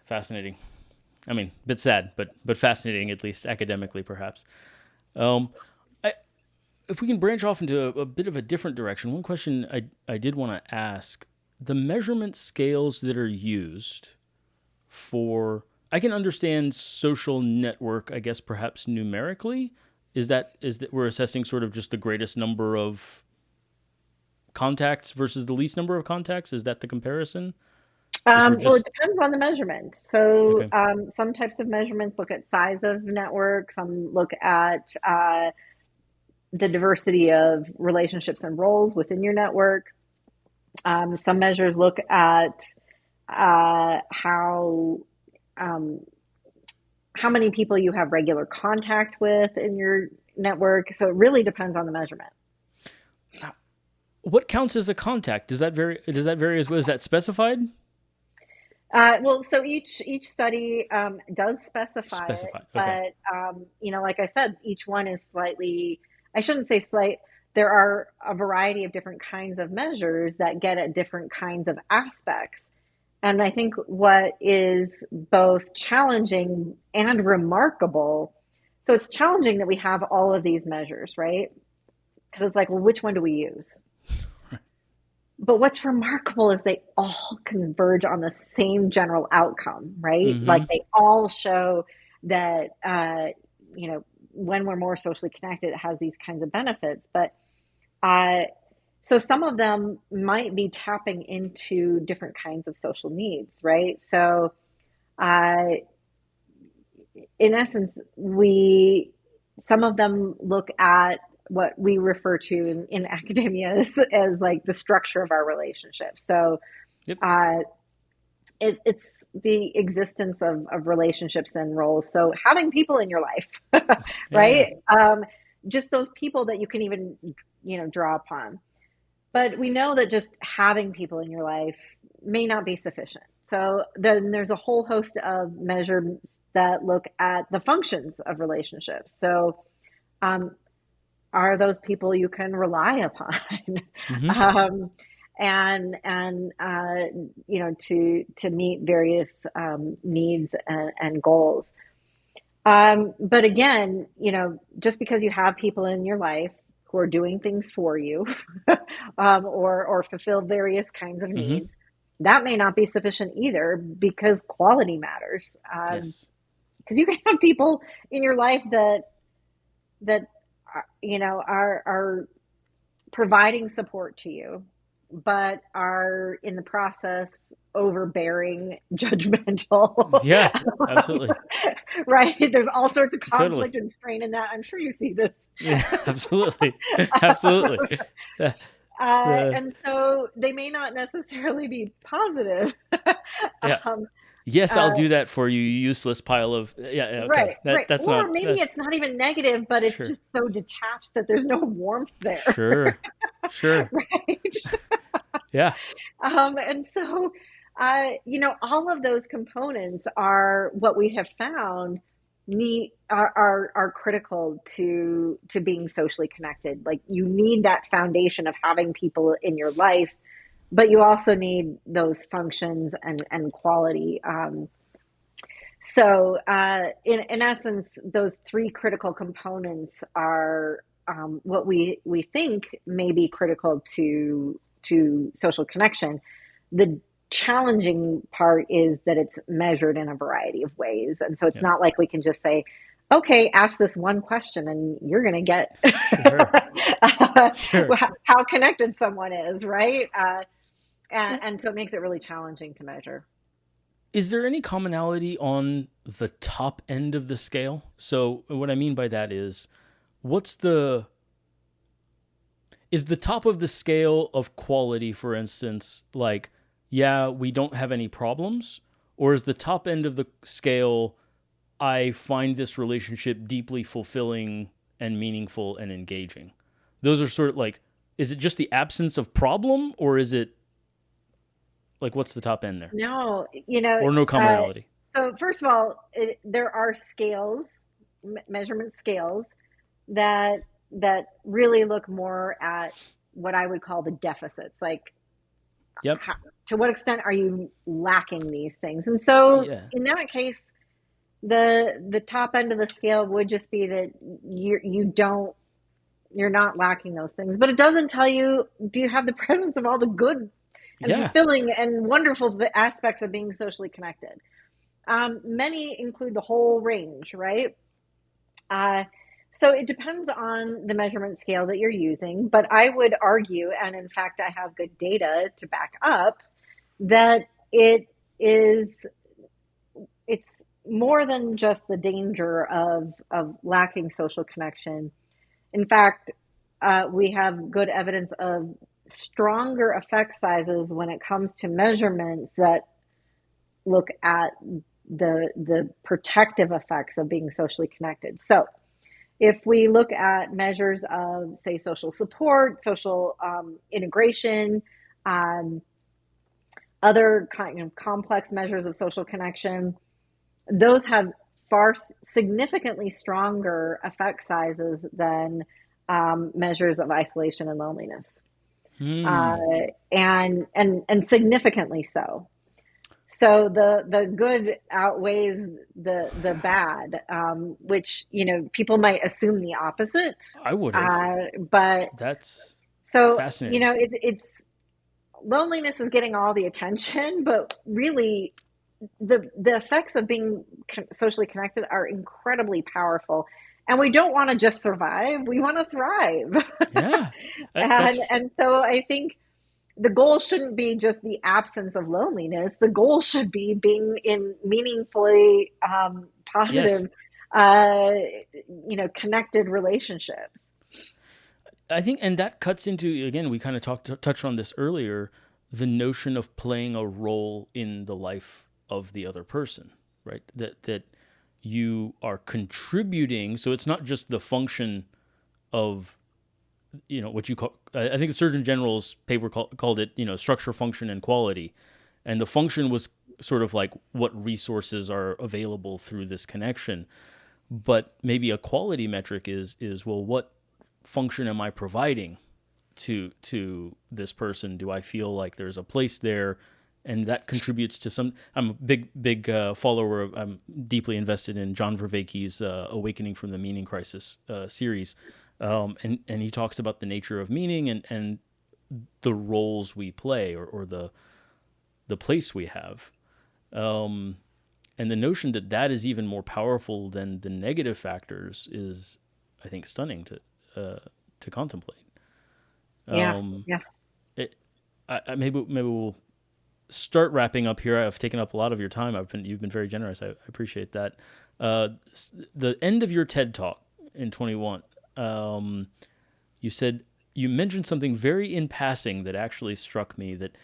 Fascinating. I mean, a bit sad, but fascinating, at least academically, perhaps. Um, I, if we can branch off into a bit of a different direction, one question I did want to ask: the measurement scales that are used for, I can understand social network, I guess perhaps numerically. Is that we're assessing sort of just the greatest number of contacts versus the least number of contacts? Is that the comparison? If we're Well, it just depends on the measurement. So okay, some types of measurements look at size of network, some look at the diversity of relationships and roles within your network. Some measures look at how um, how many people you have regular contact with in your network. So it really depends on the measurement. what counts as a contact? Does that vary? Does that vary as well? Is that specified? Well, so each study does specify it, Specified. Okay. but like I said, each one is slightly. I shouldn't say slight. There are a variety of different kinds of measures that get at different kinds of aspects. And I think what is both challenging and remarkable. So it's challenging that we have all of these measures, right? Because it's like, well, which one do we use? But what's remarkable is they all converge on the same general outcome, right? Like Mm-hmm. they all show that, when we're more socially connected, it has these kinds of benefits. But uh, so some of them might be tapping into different kinds of social needs, right? So uh, in essence, some of them look at what we refer to in academia as like the structure of our relationship. So Yep. uh, it's the existence of relationships and roles. So having people in your life, Yeah. right? Just those people that you can even draw upon. But we know that just having people in your life may not be sufficient. So then there's a whole host of that look at the functions of relationships. So, um, are those people you can rely upon? Mm-hmm. um, and to meet various needs and goals. But again, just because you have people in your life who are doing things for you, or fulfill various kinds of Mm-hmm. needs, that may not be sufficient either, because quality matters. Yes. Because you can have people in your life that are providing support to you, but are in the process overbearing, judgmental. Yeah, absolutely. Right? There's all sorts of Totally. conflict and strain in that. I'm sure you see this. Yeah, absolutely. Absolutely. The, the And so they may not necessarily be positive. yeah. um, Yes, I'll uh, do that for you, you useless pile of yeah, okay. right, right. That's Or not maybe that's it's not even negative, but it's sure. just so detached that there's no warmth there. Sure. Sure. Right. Yeah. And so, all of those components are what we have found are critical to being socially connected. Like, you need that foundation of having people in your life, but you also need those functions and quality. In essence, those three critical components are what we think may be critical to social connection. The challenging part is that it's measured in a variety of ways, and so it's Yeah. not like we can just say, "Okay, ask this one question, and you're going to get Sure. Sure. how connected someone is," right? And so it makes it really challenging to measure. Is there any commonality on the top end of the scale? So what I mean by that is what's the is the top of the scale of quality, for instance, like, yeah, we don't have any problems? Or is the top end of the scale, I find this relationship deeply fulfilling and meaningful and engaging? Those are sort of like, is it just the absence of problem, or is it like, what's the top end there? No, Or no uh, commonality? so first of all, there are scales, measurement scales that really look more at what I would call the deficits, like, Yep. how, to what extent are you lacking these things? And so Yeah. in that case, the top end of the scale would just be that you're not lacking those things, but it doesn't tell you, do you have the presence of all the good and Yeah. fulfilling and wonderful aspects of being socially connected. Many include the whole range, right? Uh, so it depends on the measurement scale that you're using, but I would argue, and in fact, I have good data to back up, that is it's more than just the danger of lacking social connection. In fact, we have good evidence of stronger effect sizes when it comes to measurements that look at the protective effects of being socially connected. So, if we look at measures of, say, social support, social integration, um, other kind of complex measures of social connection, those have far significantly stronger effect sizes than measures of isolation and loneliness, uh, Hmm. and significantly so. So the good outweighs the bad, which people might assume the opposite, I would have. but That's so fascinating. it's loneliness is getting all the attention, but really the effects of being socially connected are incredibly powerful, and we don't want to just survive, we want to thrive. Yeah. and That's and so I think the goal shouldn't be just the absence of loneliness. The goal should be being in meaningfully yes. positive, connected relationships. I think, and that cuts into, again, we kind of touched on this earlier, the notion of playing a role in the life of the other person, right? That you are contributing. So it's not just the function of what you call. I think the Surgeon General's paper called it structure, function, and quality, and the function was sort of like what resources are available through this connection. But maybe a quality metric is well, what function am I providing to this person? Do I feel like there's a place there, and that contributes to some? I'm a big follower. I'm deeply invested in John Vervaeke's Awakening from the Meaning Crisis series, and he talks about the nature of meaning and the roles we play, or the place we have. Um, and the notion that that is even more powerful than the negative factors is, I think, stunning to contemplate. Yeah. Um, Yeah. it, maybe we'll start wrapping up here. I've taken up a lot of your time. You've been very generous. I appreciate that. The end of your TED talk in 21, um, you said you mentioned something very in passing that actually struck me. That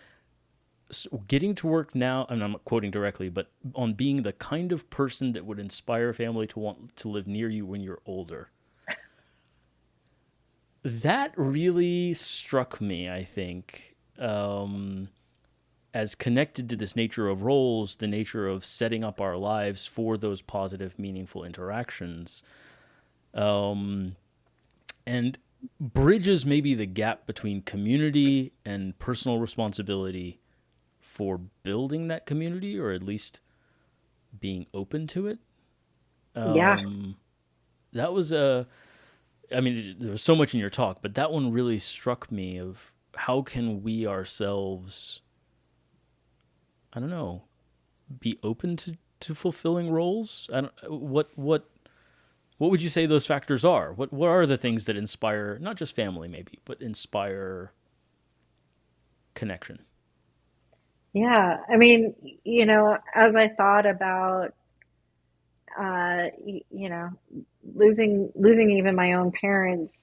getting to work now, and I'm not quoting directly, but on being the kind of person that would inspire family to want to live near you when you're older. That really struck me, I think, as connected to this nature of roles, the nature of setting up our lives for those positive, meaningful interactions, and bridges maybe the gap between community and personal responsibility for building that community, or at least being open to it. Yeah. Um, that was I mean, there was so much in your talk, but that one really struck me of how can we ourselves, I don't know, be open to fulfilling roles? I don't, what would you say those factors are? What are the things that inspire not just family maybe, but inspire connection? Yeah. I mean, as I thought about, you know, losing even my own parents,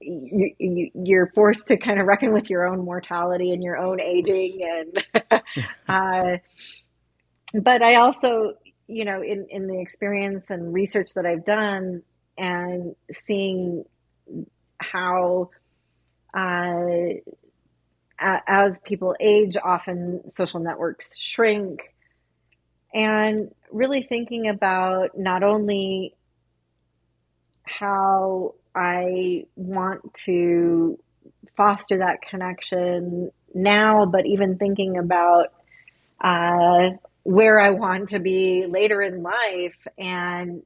you're forced to kind of reckon with your own mortality and your own Of course. aging, and uh, but I also, in the experience and research that I've done, and seeing how, uh, as people age, often social networks shrink, and really thinking about not only how I want to foster that connection now, but even thinking about, uh, where I want to be later in life, and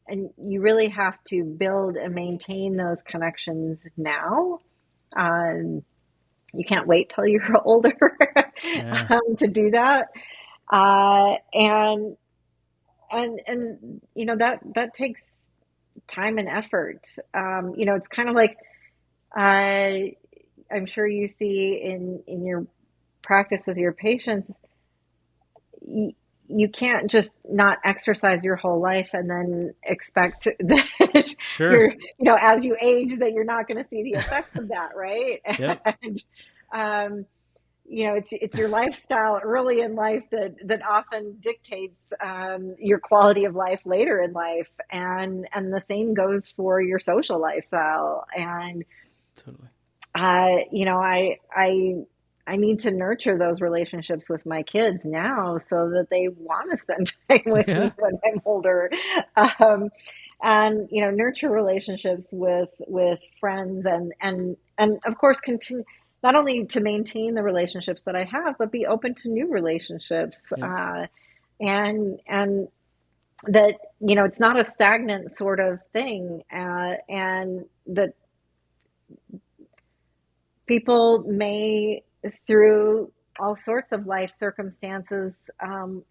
you really have to build and maintain those connections now. Um, you can't wait till you're older Yeah, to do that, and that takes time and effort. It's kind of like, uh, I'm sure you see in your practice with your patients, you, you can't just not exercise your whole life and then expect that sure. you're, as you age, that you're not going to see the effects of that, right? Yep. And, um, it's your lifestyle early in life that often dictates, your quality of life later in life, and the same goes for your social lifestyle. And Totally. I need to nurture those relationships with my kids now so that they want to spend time with Yeah. me when I'm older. Um, and nurture relationships with friends, and of course continue not only to maintain the relationships that I have, but be open to new relationships. Yep. And that, it's not a stagnant sort of thing, and that people may, through all sorts of life circumstances,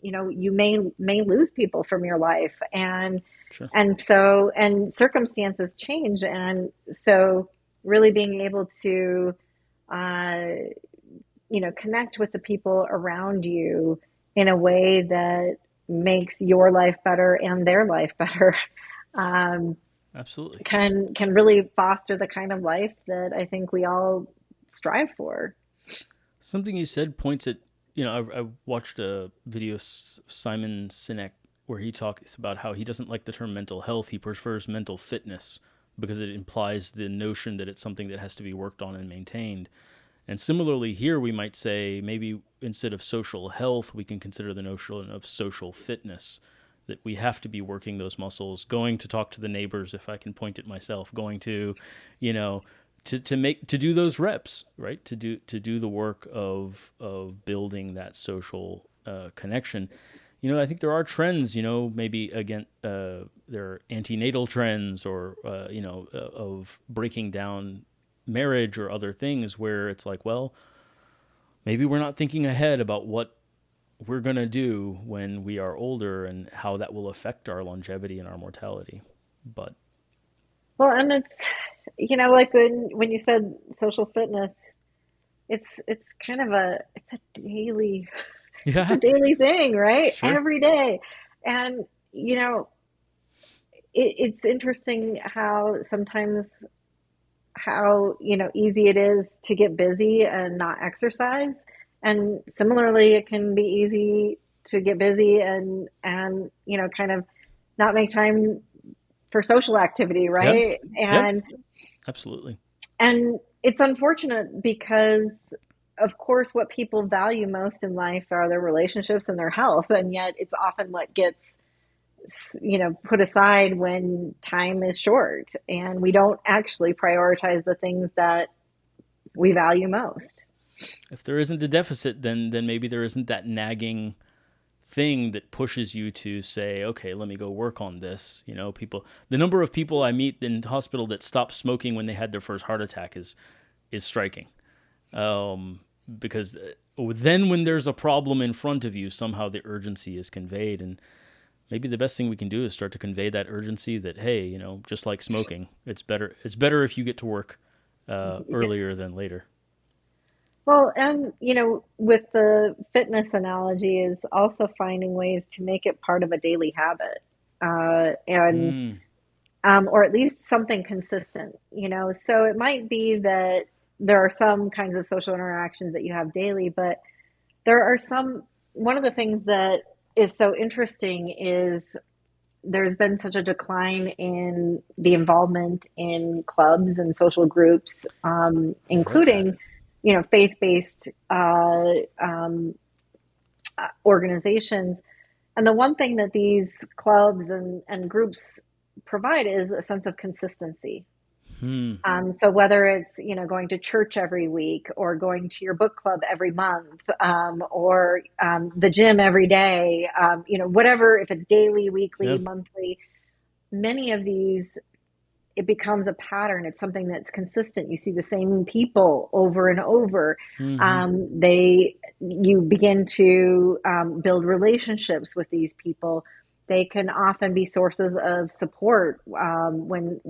you may lose people from your life, Sure. and circumstances change, and so really being able to, uh, connect with the people around you in a way that makes your life better and their life better, um, Absolutely. can really foster the kind of life that I think we all strive for. Something you said points at, I watched a video of Simon Sinek where he talks about how he doesn't like the term mental health. He prefers mental fitness because it implies the notion that it's something that has to be worked on and maintained. And similarly here, we might say maybe instead of social health, we can consider the notion of social fitness, that we have to be working those muscles, going to talk to the neighbors, if I can point it myself, going to, you know, to do those reps, right? To do the work of building that social connection. I think there are trends, maybe again, there are antenatal trends or, of breaking down marriage or other things where it's like, well, maybe we're not thinking ahead about what we're going to do when we are older and how that will affect our longevity and our mortality. But Well, and it's, like when you said social fitness, it's kind of it's a daily it's a yeah, daily thing, right? sure. Every day. And it's interesting how sometimes how easy it is to get busy and not exercise, and similarly it can be easy to get busy and kind of not make time for social activity, Yep. right? Yep. and Absolutely. and it's unfortunate because of course what people value most in life are their relationships and their health, and yet it's often what gets put aside when time is short and we don't actually prioritize the things that we value most. If there isn't a deficit, then maybe there isn't that nagging thing that pushes you to say, okay, let me go work on this. The number of people I meet in hospital that stopped smoking when they had their first heart attack is striking. Because then when there's a problem in front of you, somehow the urgency is conveyed. And maybe the best thing we can do is start to convey that urgency that, hey, just like smoking, it's better if you get to work Yeah. earlier than later. Well, and with the fitness analogy is also finding ways to make it part of a daily habit, and Mm, or at least something consistent. So it might be that there are some kinds of social interactions that you have daily, but there are some. One of the things that is so interesting is there's been such a decline in the involvement in clubs and social groups, I've read that. including, faith-based organizations. And the one thing that these clubs and groups provide is a sense of consistency. Hmm. So whether it's going to church every week or going to your book club every month, or the gym every day, whatever, if it's daily, weekly, Yeah. monthly, many of these, it becomes a pattern. It's something that's consistent. You see the same people over and over. Mm-hmm. You begin to build relationships with these people. They can often be sources of support when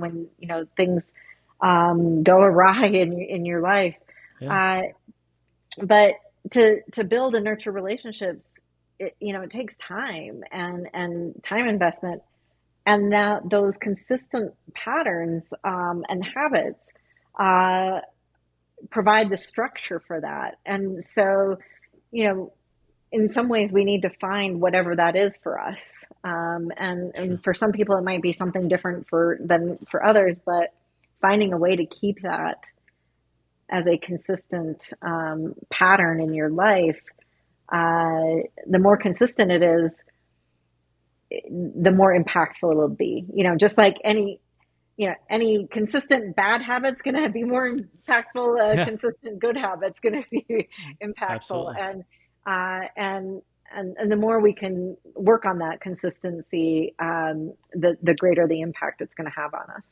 things go awry in your life. Yeah. Uh, but to build and nurture relationships, it takes time and time investment, and that those consistent patterns and habits uh, provide the structure for that. And so, you know, in some ways, we need to find whatever that is for us. And Sure. for some people, it might be something different than for others, but finding a way to keep that as a consistent pattern in your life, the more consistent it is, the more impactful it will be. Just like any consistent bad habit's going to be more impactful. Yeah. Consistent good habit's going to be impactful, Absolutely. and the more we can work on that consistency, the greater the impact it's going to have on us.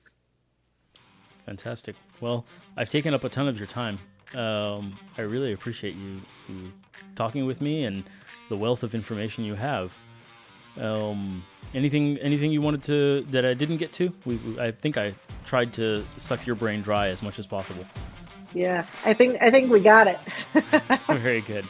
Fantastic. Well, I've taken up a ton of your time. I really appreciate you talking with me and the wealth of information you have. Anything you wanted to that I didn't get to? I think I tried to suck your brain dry as much as possible. Yeah, I think we got it. Very good.